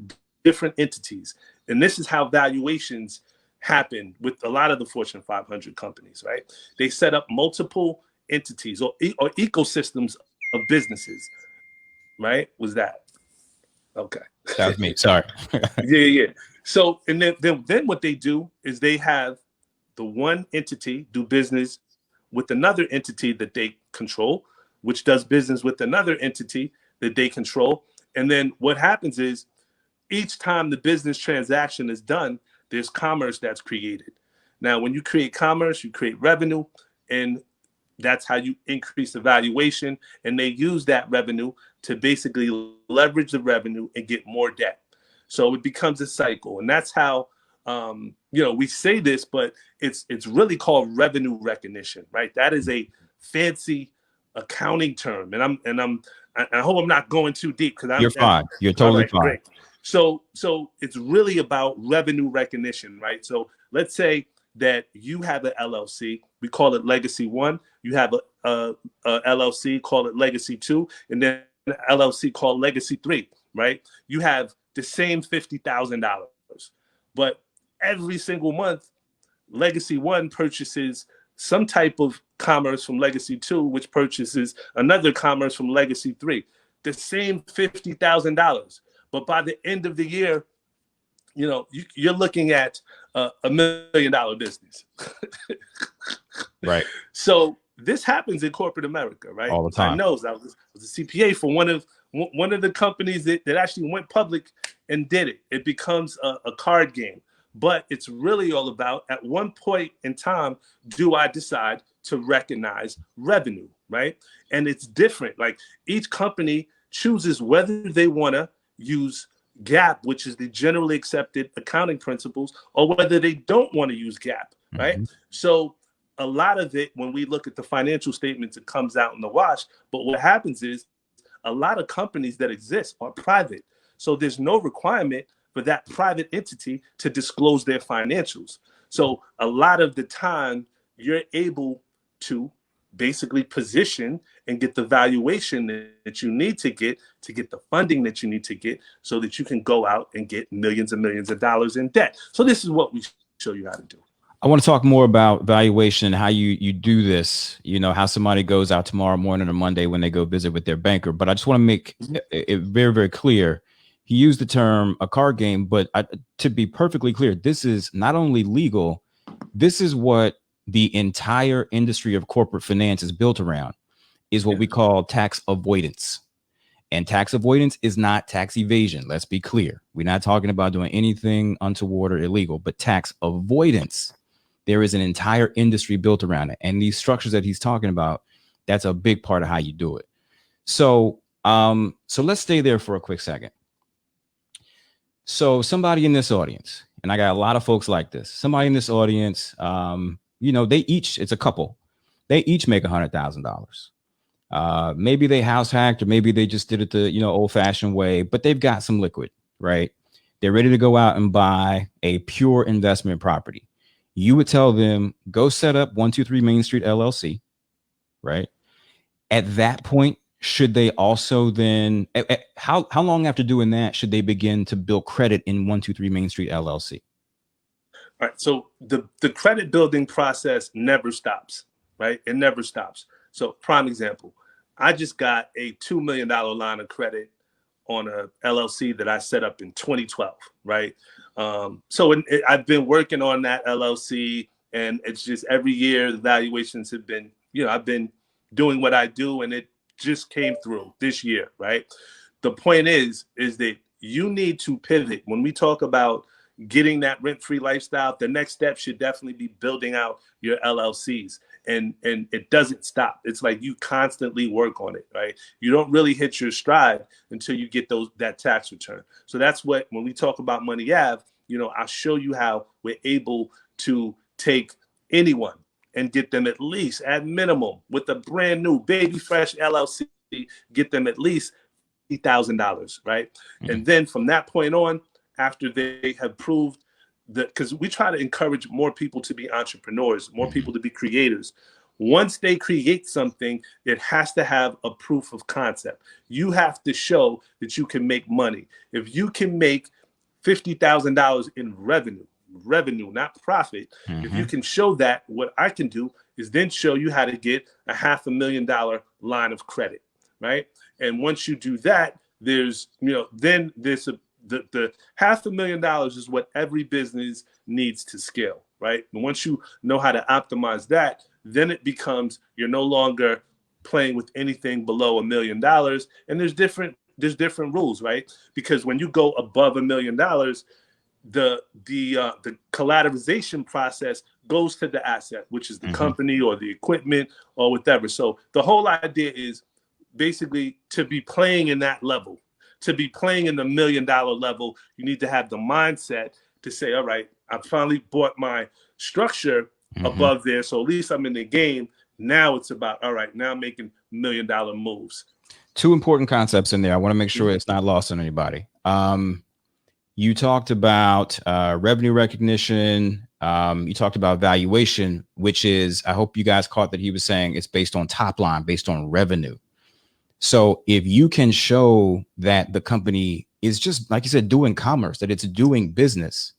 different entities, and this is how valuations happen with a lot of the Fortune 500 companies, right? They set up multiple entities or ecosystems of businesses, right? Was that? Okay. That was me, sorry. Yeah. So, and then what they do is they have the one entity do business with another entity that they control, which does business with another entity that they control. And then what happens is each time the business transaction is done, there's commerce that's created. Now, when you create commerce, you create revenue, and that's how you increase the valuation. And they use that revenue to basically leverage the revenue and get more debt. So it becomes a cycle. And that's how we say this, but it's really called revenue recognition, right? That is a fancy accounting term, and I hope I'm not going too deep because you're fine. You're totally fine. Great. So it's really about revenue recognition, right? So let's say that you have an LLC, we call it Legacy 1. You have a LLC, call it Legacy 2, and then an LLC called Legacy 3, right? You have the same $50,000, but every single month, Legacy 1 purchases some type of commerce from Legacy 2, which purchases another commerce from Legacy 3. The same $50,000. But by the end of the year, you're looking at a $1 million business. Right. So this happens in corporate America, right? All the time. I know. I was a CPA for one of the companies that actually went public and did it. It becomes a card game. But it's really all about, at one point in time, do I decide to recognize revenue, right? And it's different. Like each company chooses whether they want to use GAAP, which is the generally accepted accounting principles, or whether they don't want to use GAAP, right? So a lot of it, when we look at the financial statements, it comes out in the wash. But what happens is a lot of companies that exist are private. So there's no requirement for that private entity to disclose their financials. So a lot of the time you're able to basically position and get the valuation that you need to get the funding that you need to get so that you can go out and get millions and millions of dollars in debt. So this is what we show you how to do. I want to talk more about valuation, how you do this, you know, how somebody goes out tomorrow morning or Monday when they go visit with their banker. But I just want to make it very, very clear. He used the term a card game, but to be perfectly clear, this is not only legal, this is what the entire industry of corporate finance is built around, is what we call tax avoidance. And tax avoidance is not tax evasion. Let's be clear. We're not talking about doing anything untoward or illegal, but tax avoidance. There is an entire industry built around it. And these structures that he's talking about, that's a big part of how you do it. So, so let's stay there for a quick second. So somebody in this audience, and I got a lot of folks like this, somebody in this audience, you know, they each, it's a couple, they each make $100,000. Maybe they house hacked, or maybe they just did it the, you know, old fashioned way, but they've got some liquid, right? They're ready to go out and buy a pure investment property. You would tell them, go set up 123 Main Street LLC, right? At that point, should they also then, how long after doing that should they begin to build credit in 123 Main Street LLC? All right. So the credit building process never stops, right? It never stops. So prime example, I just got a $2 million line of credit on a LLC that I set up in 2012, right? So I've been working on that LLC, and it's just every year the valuations have been, you know, I've been doing what I do, and it just came through this year, right? The point is that you need to pivot. When we talk about getting that rent-free lifestyle, the next step should definitely be building out your LLCs. And it doesn't stop. It's like you constantly work on it, right? You don't really hit your stride until you get that tax return. So that's what, when we talk about Money Ave, you know, I'll show you how we're able to take anyone and get them at least, at minimum, with a brand new baby fresh LLC, get them at least $50,000, right? And then from that point on, after they have proved that, because we try to encourage more people to be entrepreneurs, more people to be creators. Once they create something, it has to have a proof of concept. You have to show that you can make money. If you can make $50,000 in revenue, not profit. If you can show that, what I can do is then show you how to get a $500,000 line of credit, right? And once you do that, there's, you know, then there's the $500,000 is what every business needs to scale, right? And once you know how to optimize that, then it becomes, you're no longer playing with anything below $1 million. And there's different rules, right? Because when you go above $1 million, the collateralization process goes to the asset, which is the company or the equipment or whatever. So the whole idea is basically to be playing in that level. To be playing in the $1 million level, you need to have the mindset to say, all right, I finally bought my structure above there. So at least I'm in the game. Now it's about, all right, now I'm making $1 million moves. Two important concepts in there. I want to make sure it's not lost on anybody. You talked about revenue recognition. You talked about valuation, which is, I hope you guys caught that he was saying it's based on top line, based on revenue. So if you can show that the company is just, like you said, doing commerce, that it's doing business,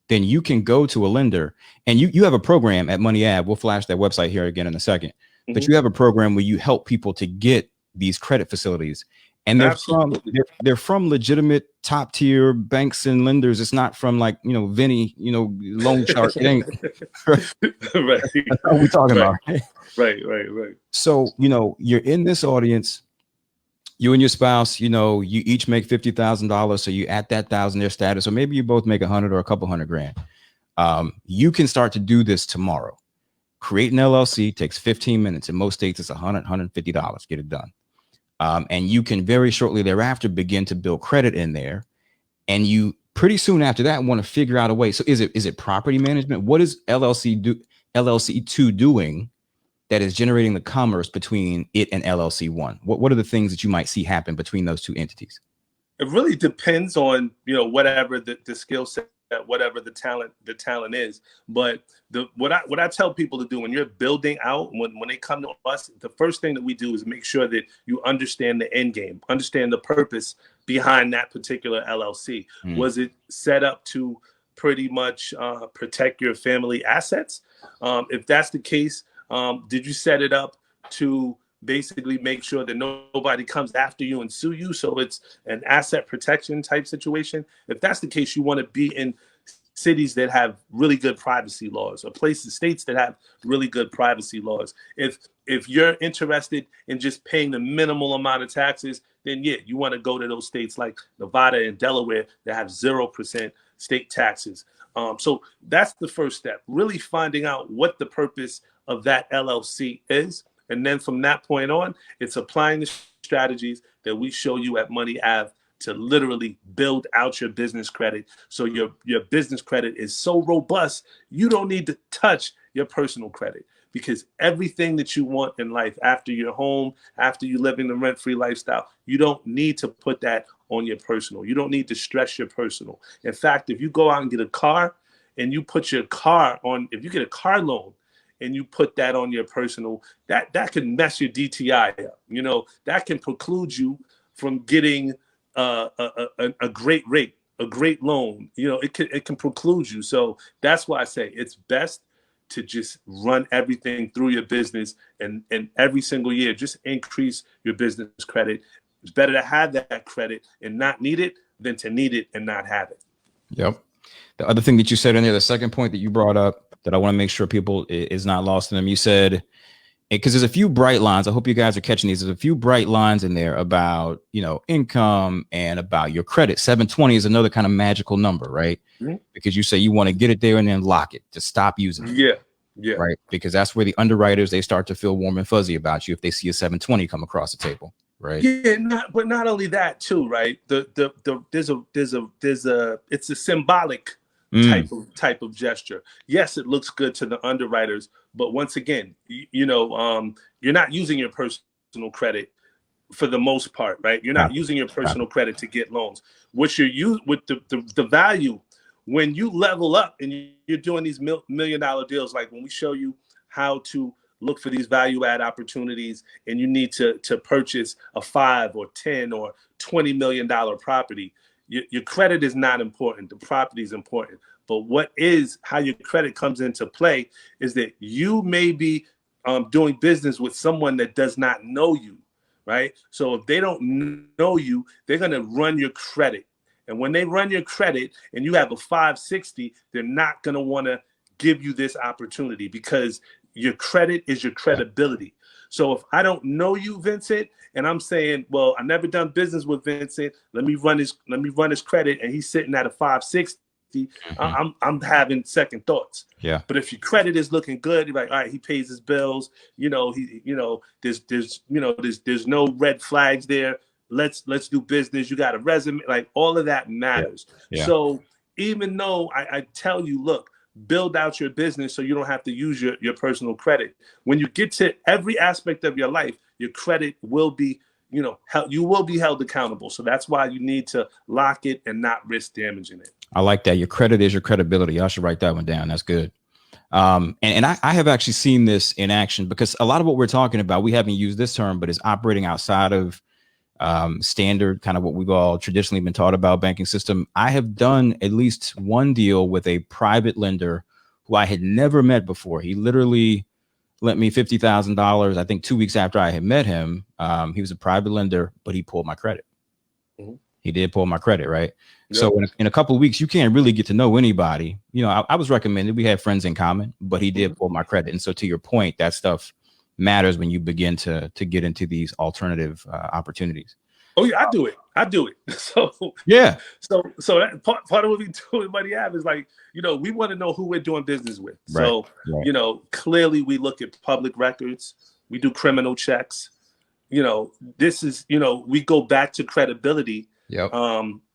then you can go to a lender, and you have a program at Money Ave. We'll flash that website here again in a second, but you have a program where you help people to get these credit facilities, and they're from legitimate top tier banks and lenders. It's not from, like, you know, Vinny, you know, loan shark. It ain't right. That's what we're talking about. Right. So, you know, you're in this audience. You and your spouse, you know, you each make $50,000. So you add that thousand their status, or maybe you both make 100 or a couple $100,000. You can start to do this tomorrow. Create an LLC takes 15 minutes. In most states, it's $100, $150. Get it done. And you can very shortly thereafter begin to build credit in there. and you pretty soon after that want to figure out a way. So is it property management? What is LLC 2 doing that is generating the commerce between it and LLC 1? What are the things that you might see happen between those two entities? It really depends on, whatever the skill set, whatever the talent is. But what I tell people to do when you're building out, when they come to us, the first thing that we do is make sure that you understand the end game, understand the purpose behind that particular LLC. Was it set up to pretty much protect your family assets? If that's the case, did you set it up to basically make sure that nobody comes after you and sue you? So it's an asset protection type situation. If that's the case, you want to be in cities that have really good privacy laws, or states that have really good privacy laws. If you're interested in just paying the minimal amount of taxes, then yeah, you want to go to those states like Nevada and Delaware that have 0% state taxes. So that's the first step, really finding out what the purpose of that LLC is. And then from that point on, it's applying the strategies that we show you at Money Ave to literally build out your business credit. So your business credit is so robust, you don't need to touch your personal credit, because everything that you want in life, after your home, after you live in the rent-free lifestyle, you don't need to put that on your personal. You don't need to stress your personal. In fact, if you go out and get a car and you put your car on, if you get a car loan, and you put that on your personal, that can mess your DTI up. That can preclude you from getting a great rate, a great loan. It can preclude you. So that's why I say it's best to just run everything through your business, and every single year just increase your business credit. It's better to have that credit and not need it than to need it and not have it. Yep. The other thing that you said in there, the second point that you brought up, that I want to make sure people is not lost in them. You said, because there's a few bright lines. I hope you guys are catching these. There's a few bright lines in there about, income and about your credit. 720 is another kind of magical number, right? Mm-hmm. Because you say you want to get it there and then lock it to stop using it. Yeah. Right. Because that's where the underwriters, they start to feel warm and fuzzy about you if they see a 720 come across the table. Right. Yeah. But not only that too, right? It's a symbolic type of gesture. Yes, it looks good to the underwriters, but once again, you're not using your personal credit for the most part, right? You're not using your personal credit to get loans. What you're with the value when you level up and you're doing these $1 million deals, like when we show you how to look for these value add opportunities, and you need to purchase a $5 or $10 or $20 million property. Your credit is not important. The property is important. But how your credit comes into play is that you may be doing business with someone that does not know you, right? So if they don't know you, they're going to run your credit. And when they run your credit and you have a 560, they're not going to want to give you this opportunity, because your credit is your credibility. So if I don't know you, Vincent, and I'm saying, well, I never done business with Vincent, let me run his credit, and he's sitting at a 560, I'm having second thoughts. Yeah. But if your credit is looking good, you're like, all right, he pays his bills, there's no red flags there. Let's do business. You got a resume, like all of that matters. Yeah. So even though I tell you, look, build out your business so you don't have to use your personal credit. When you get to every aspect of your life, your credit will be, you will be held accountable. So that's why you need to lock it and not risk damaging it. I like that. Your credit is your credibility. Y'all should write that one down. That's good. And I have actually seen this in action, because a lot of what we're talking about, we haven't used this term, but is operating outside of standard, kind of what we've all traditionally been taught about banking system. I have done at least one deal with a private lender who I had never met before. He literally lent me $50,000. I think 2 weeks after I had met him. He was a private lender, but he pulled my credit. Mm-hmm. He did pull my credit, right? Yep. So in a couple of weeks, you can't really get to know anybody. I was recommended. We had friends in common, but he did pull my credit. And so to your point, that stuff matters when you begin to get into these alternative opportunities. Oh yeah, I do it. So yeah. So that part of what we do with Money Ave is like, we want to know who we're doing business with. Right. So clearly we look at public records. We do criminal checks. This is we go back to credibility Yep.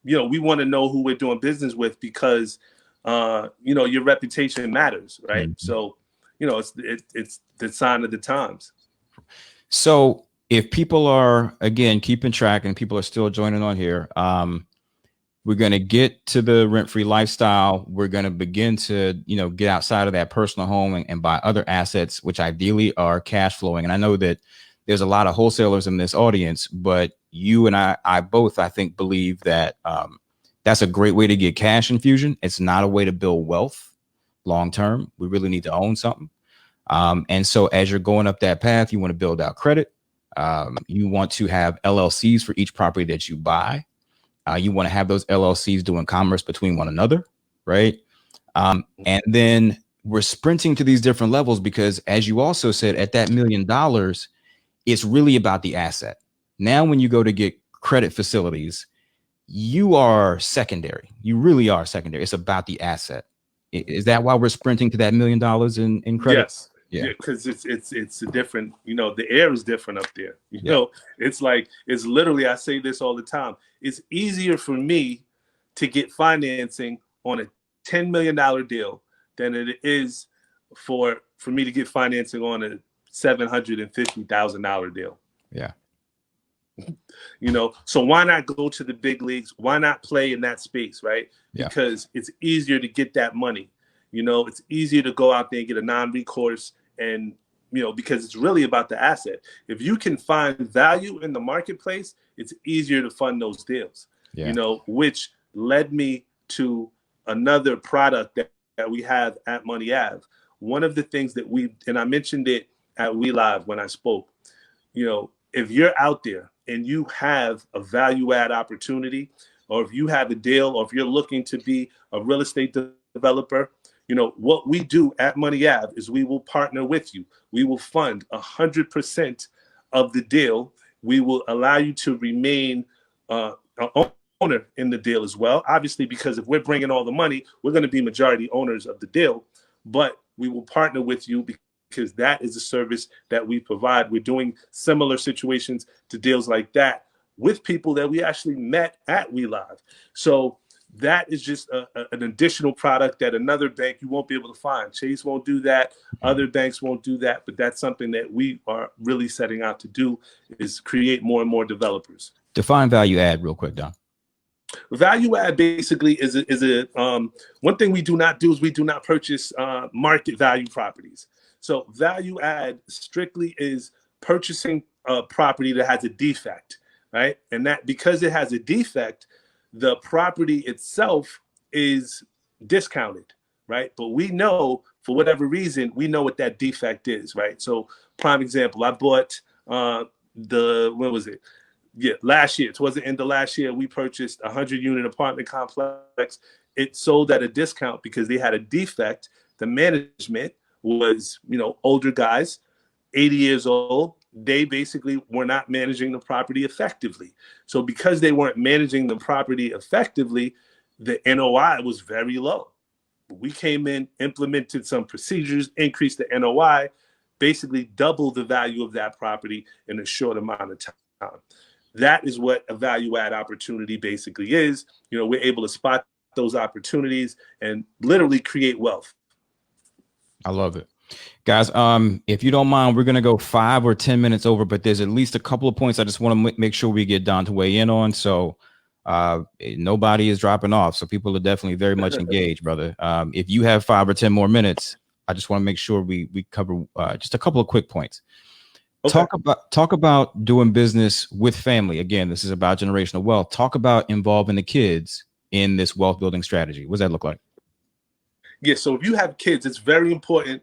We want to know who we're doing business with because, your reputation matters, right? Mm-hmm. So, it's the sign of the times. So if people are, again, keeping track and people are still joining on here, we're going to get to the rent-free lifestyle. We're going to begin to, get outside of that personal home and buy other assets, which ideally are cash flowing. And I know that there's a lot of wholesalers in this audience, but you and I both, I think, believe that that's a great way to get cash infusion. It's not a way to build wealth long-term. We really need to own something. And so as you're going up that path, you want to build out credit. You want to have LLCs for each property that you buy. You want to have those LLCs doing commerce between one another, right? And then we're sprinting to these different levels because, as you also said, at that $1 million, it's really about the asset. Now, when you go to get credit facilities, you are secondary. You really are secondary. It's about the asset. Is that why we're sprinting to that $1 million in credit? Yes. Yeah, because it's a different, the air is different up there. It's literally, I say this all the time. It's easier for me to get financing on a $10 million deal than it is for me to get financing on a $750,000 deal. Yeah. So why not go to the big leagues? Why not play in that space, right? Yeah. Because it's easier to get that money. It's easier to go out there and get a non-recourse. And, because it's really about the asset. If you can find value in the marketplace, it's easier to fund those deals, which led me to another product that we have at Money Ave. One of the things that and I mentioned it at We Live when I spoke, if you're out there and you have a value add opportunity, or if you have a deal, or if you're looking to be a real estate developer, what we do at Money Ave is we will partner with you. We will fund 100% of the deal. We will allow you to remain an owner in the deal as well. Obviously, because if we're bringing all the money, we're going to be majority owners of the deal. But we will partner with you because that is a service that we provide. We're doing similar situations to deals like that with people that we actually met at We Live. So that is just an additional product that another bank you won't be able to find. Chase won't do that. Other banks won't do that. But that's something that we are really setting out to do, is create more and more developers. Define value add real quick, Don. Value add basically is one thing we do not do is we do not purchase market value properties. So value add strictly is purchasing a property that has a defect, right? And that because it has a defect, the property itself is discounted, right? But we know, for whatever reason, we know what that defect is, right? So prime example, I bought when was it? Yeah, last year. Towards the end of last year, we purchased a 100-unit apartment complex. It sold at a discount because they had a defect. The management was, older guys, 80 years old. They basically were not managing the property effectively. So because they weren't managing the property effectively, the NOI was very low. We came in, implemented some procedures, increased the NOI, basically doubled the value of that property in a short amount of time. That is what a value add opportunity basically is. We're able to spot those opportunities and literally create wealth. I love it. Guys, if you don't mind, we're going to go 5 or 10 minutes over, but there's at least a couple of points I just want to make sure we get Don to weigh in on. So nobody is dropping off. So people are definitely very much engaged, brother. If you have 5 or 10 more minutes, I just want to make sure we cover just a couple of quick points. Okay. Talk about doing business with family. Again, this is about generational wealth. Talk about involving the kids in this wealth building strategy. What does that look like? Yeah, so if you have kids, it's very important,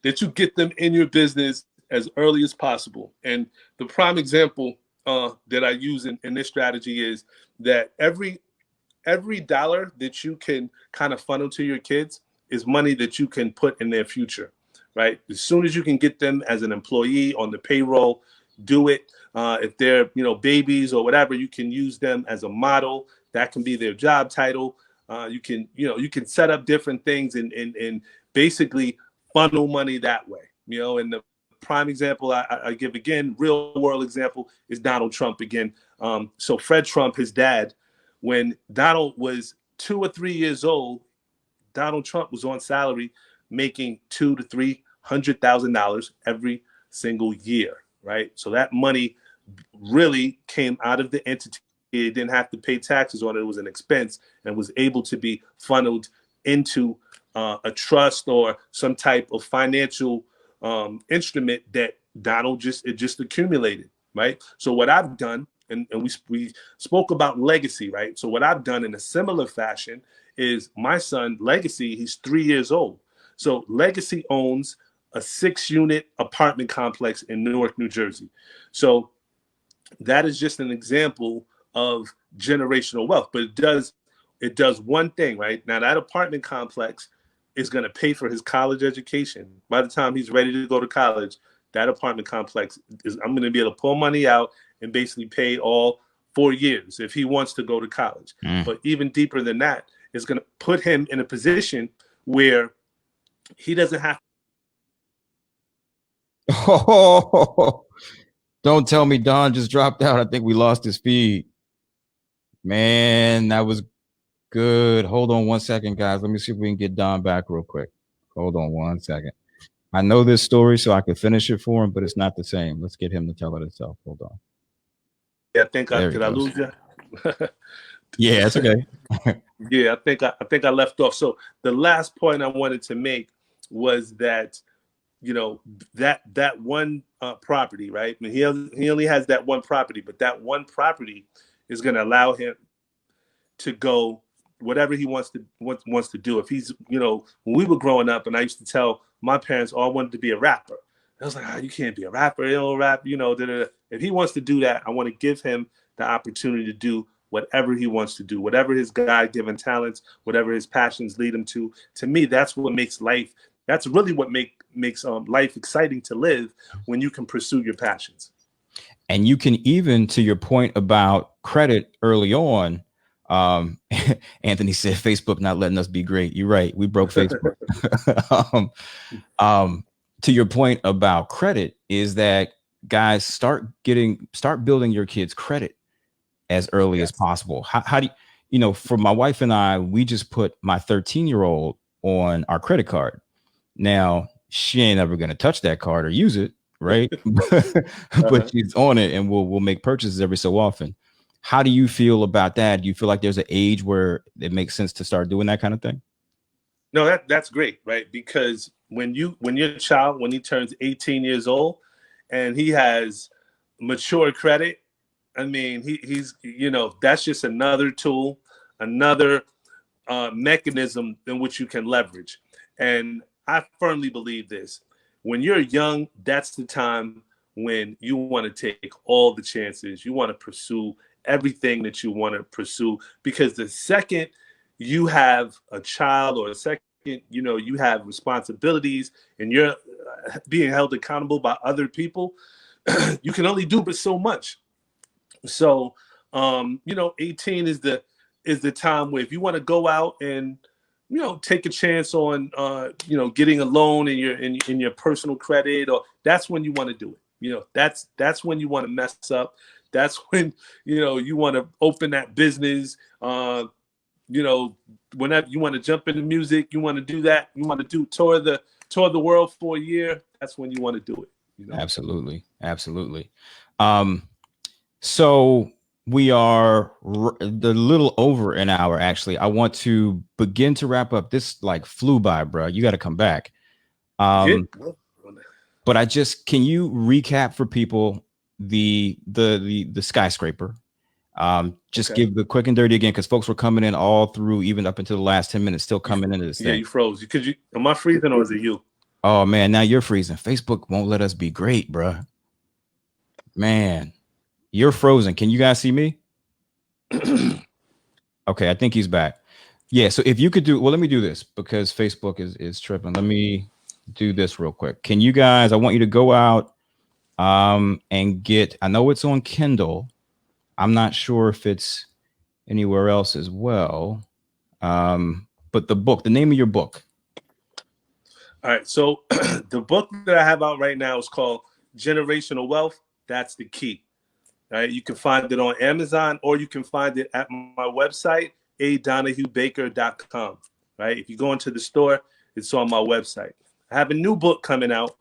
that you get them in your business as early as possible. And the prime example that I use in this strategy is that every dollar that you can kind of funnel to your kids is money that you can put in their future, right? As soon as you can get them as an employee on the payroll, do it. If they're, babies or whatever, you can use them as a model. That can be their job title. You can set up different things and basically funnel money that way, and the prime example I give again, real world example, is Donald Trump again. So Fred Trump, his dad, when Donald was 2 or 3 years old, Donald Trump was on salary making $200,000 to $300,000 every single year, right? So that money really came out of the entity. It didn't have to pay taxes on it. It was an expense and was able to be funneled into a trust or some type of financial instrument that Donald just accumulated, right? So what I've done, and we spoke about legacy, right? So what I've done in a similar fashion is my son, Legacy, he's 3 years old. So Legacy owns a 6-unit apartment complex in Newark, New Jersey. So that is just an example of generational wealth, but it does one thing, right? Now that apartment complex is going to pay for his college education. By the time he's ready to go to college, that apartment complex I'm going to be able to pull money out and basically pay all 4 years if he wants to go to college. But even deeper than that, it's going to put him in a position where he doesn't have. Oh, don't tell me Don just dropped out. I think we lost his feed. Man, that was good. Hold on one second, guys. Let me see if we can get Don back real quick. Hold on one second. I know this story, so I could finish it for him, but it's not the same. Let's get him to tell it himself. Hold on. Yeah, I think did I lose you? Yeah, it's okay. Yeah, I think I left off. So the last point I wanted to make was that, that one property, right? I mean, he only has that one property, but that one property is going to allow him to go whatever he wants to do. If he's, when we were growing up, and I used to tell my parents, I wanted to be a rapper. I was like, you can't be a rapper, you don't rap, If he wants to do that, I want to give him the opportunity to do whatever he wants to do, whatever his God-given talents, whatever his passions lead him to. To me, that's what makes life. That's really what makes life exciting to live, when you can pursue your passions. And you can even, to your point about credit early on, Anthony said Facebook not letting us be great. You're right. We broke Facebook. To your point about credit is that, guys, start building your kids' credit as early as possible. How do you, for my wife and I, we just put my 13-year-old on our credit card. Now, she ain't ever going to touch that card or use it, right? But she's on it, and we'll make purchases every so often. How do you feel about that? Do you feel like there's an age where it makes sense to start doing that kind of thing? No, that's great, right? Because when your child, when he turns 18 years old and he has mature credit, I mean, he's that's just another tool, another mechanism in which you can leverage. And I firmly believe this. When you're young, that's the time when you want to take all the chances. You want to pursue everything that you want to pursue, because the second you have a child, or a second, you have responsibilities and you're being held accountable by other people, you can only do but so much. So, 18 is the time where if you want to go out and, take a chance on, getting a loan in your personal credit, or that's when you want to do it. That's when you want to mess up. That's when, you want to open that business. Whenever you want to jump into music, you want to do that. You want to tour the world for a year. That's when you want to do it. Absolutely. So we are a little over an hour. Actually, I want to begin to wrap up. This flew by, bro. You got to come back. But can you recap for people the skyscraper? Give the quick and dirty again, because folks were coming in all through, even up until the last 10 minutes, still coming into this thing. Yeah, you froze. Am I freezing or is it you? Oh man, now you're freezing. Facebook won't let us be great, bro. Man, you're frozen. Can you guys see me? Okay, I think he's back. Yeah, so if you could let me do this, because Facebook is tripping. Let me do this real quick. Can you guys, I want you to go out and get, I know it's on Kindle. I'm not sure if it's anywhere else as well. But the name of your book. All right. So the book that I have out right now is called Generational Wealth. That's the key. All right. You can find it on Amazon, or you can find it at my website, adonahuebaker.com. Right. If you go into the store, it's on my website. I have a new book coming out.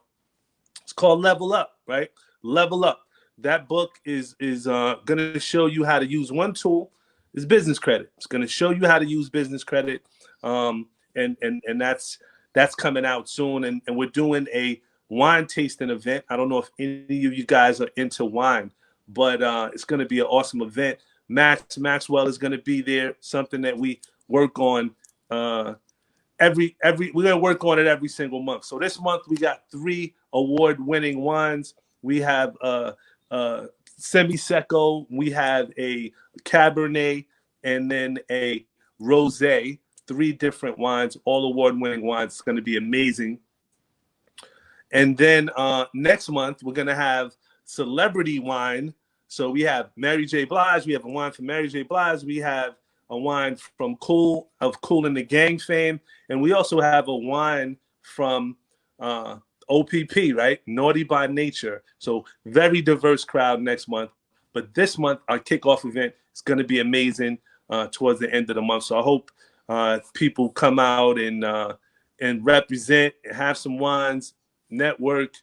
It's called Level Up. Right. Level Up. That book is going to show you how to use one tool. Is business credit. It's going to show you how to use business credit. And that's coming out soon. And we're doing a wine tasting event. I don't know if any of you guys are into wine, but it's going to be an awesome event. Maxwell is going to be there. Something that we work on we're going to work on it every single month. So this month we got 3 award-winning wines. We have Semi-Seco, we have a Cabernet, and then a Rosé. 3 different wines, all award-winning wines. It's going to be amazing. And then next month, we're going to have celebrity wine. So we have Mary J. Blige. We have a wine from Mary J. Blige. We have a wine from Kool and the Gang fame. And we also have a wine from OPP, right? Naughty by Nature. So very diverse crowd next month. But this month, our kickoff event is going to be amazing towards the end of the month. So I hope people come out and represent, and have some wines, network,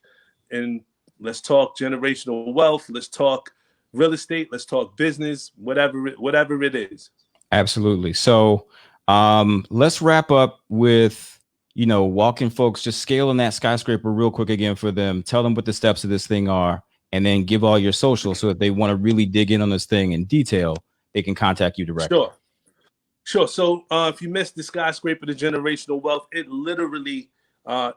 and let's talk generational wealth. Let's talk real estate. Let's talk business, whatever it is. Absolutely. So let's wrap up with, walking folks, just scaling that skyscraper real quick again for them. Tell them what the steps of this thing are, and then give all your social, so if they want to really dig in on this thing in detail, they can contact you directly. Sure. So if you missed the skyscraper, the generational wealth, it literally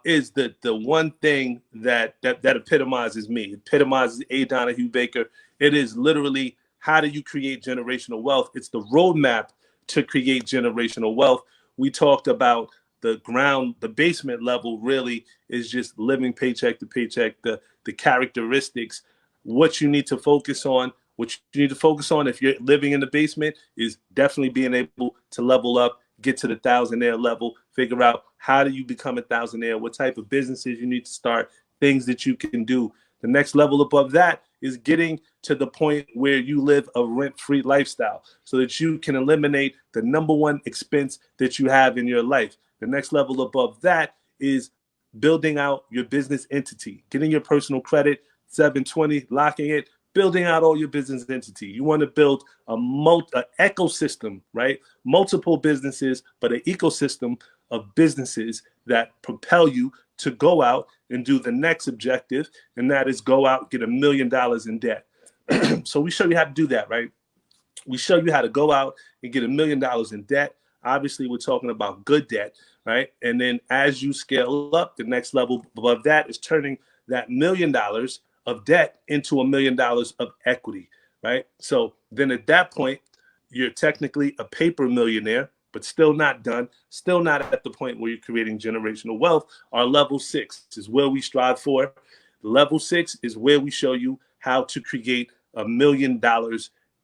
is the one thing that epitomizes me. It epitomizes A. Donahue Baker. It is literally, how do you create generational wealth? It's the roadmap to create generational wealth. We talked about the basement level really is just living paycheck to paycheck, the characteristics, what you need to focus on. What you need to focus on if you're living in the basement is definitely being able to level up, get to the thousandaire level, figure out how do you become a thousandaire, what type of businesses you need to start, things that you can do. The next level above that is getting to the point where you live a rent-free lifestyle so that you can eliminate the number one expense that you have in your life. The next level above that is building out your business entity, getting your personal credit, 720, locking it, building out all your business entity. You want to build a ecosystem, right? Multiple businesses, but an ecosystem of businesses that propel you to go out and do the next objective, and that is go out and get $1 million in debt. So we show you how to do that, right? We show you how to go out and get $1 million in debt. Obviously, we're talking about good debt, right? And then as you scale up, the next level above that is turning that $1 million of debt into $1 million of equity, right? So then at that point, you're technically a paper millionaire, but still not done, still not at the point where you're creating generational wealth. Our level 6 is where we strive for. Level 6 is where we show you how to create $1 million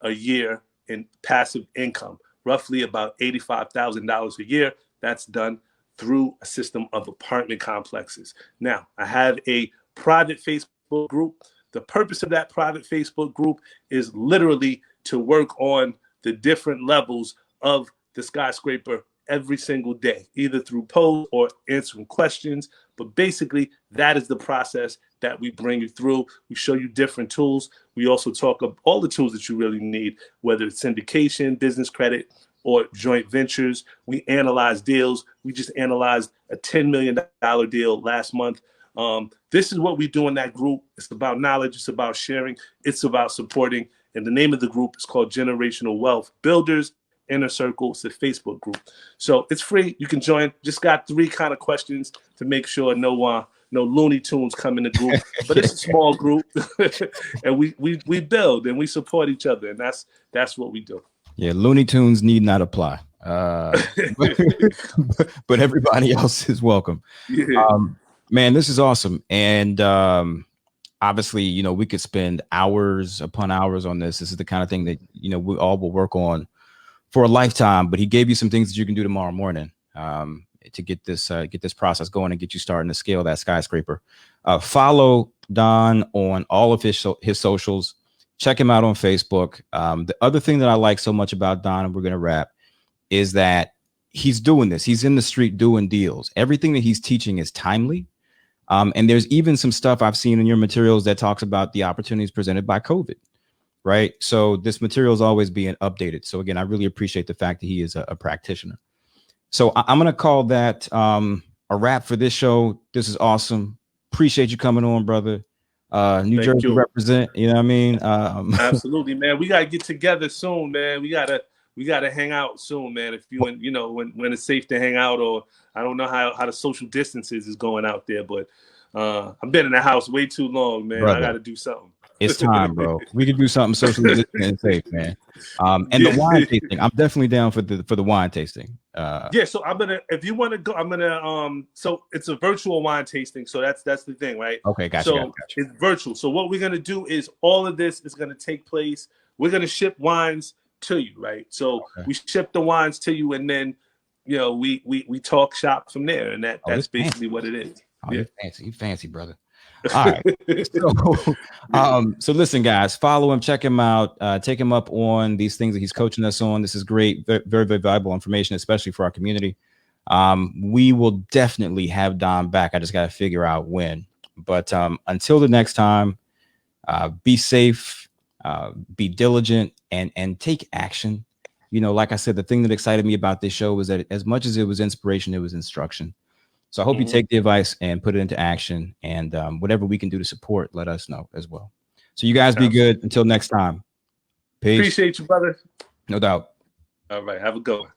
a year in passive income, roughly about $85,000 a year. That's done through a system of apartment complexes. Now, I have a private Facebook group. The purpose of that private Facebook group is literally to work on the different levels of the skyscraper every single day, either through polls or answering questions. But basically, that is the process that we bring you through. We show you different tools. We also talk of all the tools that you really need, whether it's syndication, business credit, or joint ventures. We analyze deals. We just analyzed a $10 million deal last month. This is what we do in that group. It's about knowledge. It's about sharing. It's about supporting. And the name of the group is called Generational Wealth Builders Inner Circle. It's a Facebook group. So it's free. You can join. Just got 3 kind of questions to make sure no Looney Tunes come in the group. But it's a small group. And we build and we support each other. And that's what we do. Yeah, Looney Tunes need not apply. But everybody else is welcome. Yeah. Man, this is awesome. And obviously, we could spend hours upon hours on this. This is the kind of thing that, we all will work on for a lifetime. But he gave you some things that you can do tomorrow morning. to get this process going and get you starting to scale that skyscraper. Follow Don on all of his socials. Check him out on Facebook. The other thing that I like so much about Don, and we're going to wrap, is that he's doing this. He's in the street doing deals. Everything that he's teaching is timely. And there's even some stuff I've seen in your materials that talks about the opportunities presented by COVID, right? So this material is always being updated. So again, I really appreciate the fact that he is a practitioner. So I'm going to call that a wrap for this show. This is awesome. Appreciate you coming on, brother. New Jersey represent, you know what I mean? Absolutely, man. We gotta get together soon, man. We gotta hang out soon, man. If you and when it's safe to hang out, or I don't know how the social distances is going out there, but I've been in the house way too long, man. Brother, I gotta do something. It's time, bro. We can do something socially distant and safe, man. And the wine tasting, I'm definitely down for the wine tasting. Yeah, so if you want to go, so it's a virtual wine tasting. So that's the thing, right? Okay, gotcha. So it's virtual. So what we're gonna do is all of this is gonna take place. We're gonna ship wines to you, right? So we ship the wines to you, and then we talk shop from there, and that's basically what it is. Oh, yeah. You fancy, brother. All right. So listen, guys, follow him, check him out, take him up on these things that he's coaching us on. This is great, very, very valuable information, especially for our community. We will definitely have Don back. I just got to figure out when. But until the next time, be safe, be diligent, and take action. Like I said, the thing that excited me about this show was that as much as it was inspiration, it was instruction. So I hope you take the advice and put it into action, and whatever we can do to support, let us know as well. So you guys be good. Until next time. Peace. Appreciate you, brother. No doubt. All right. Have a good one.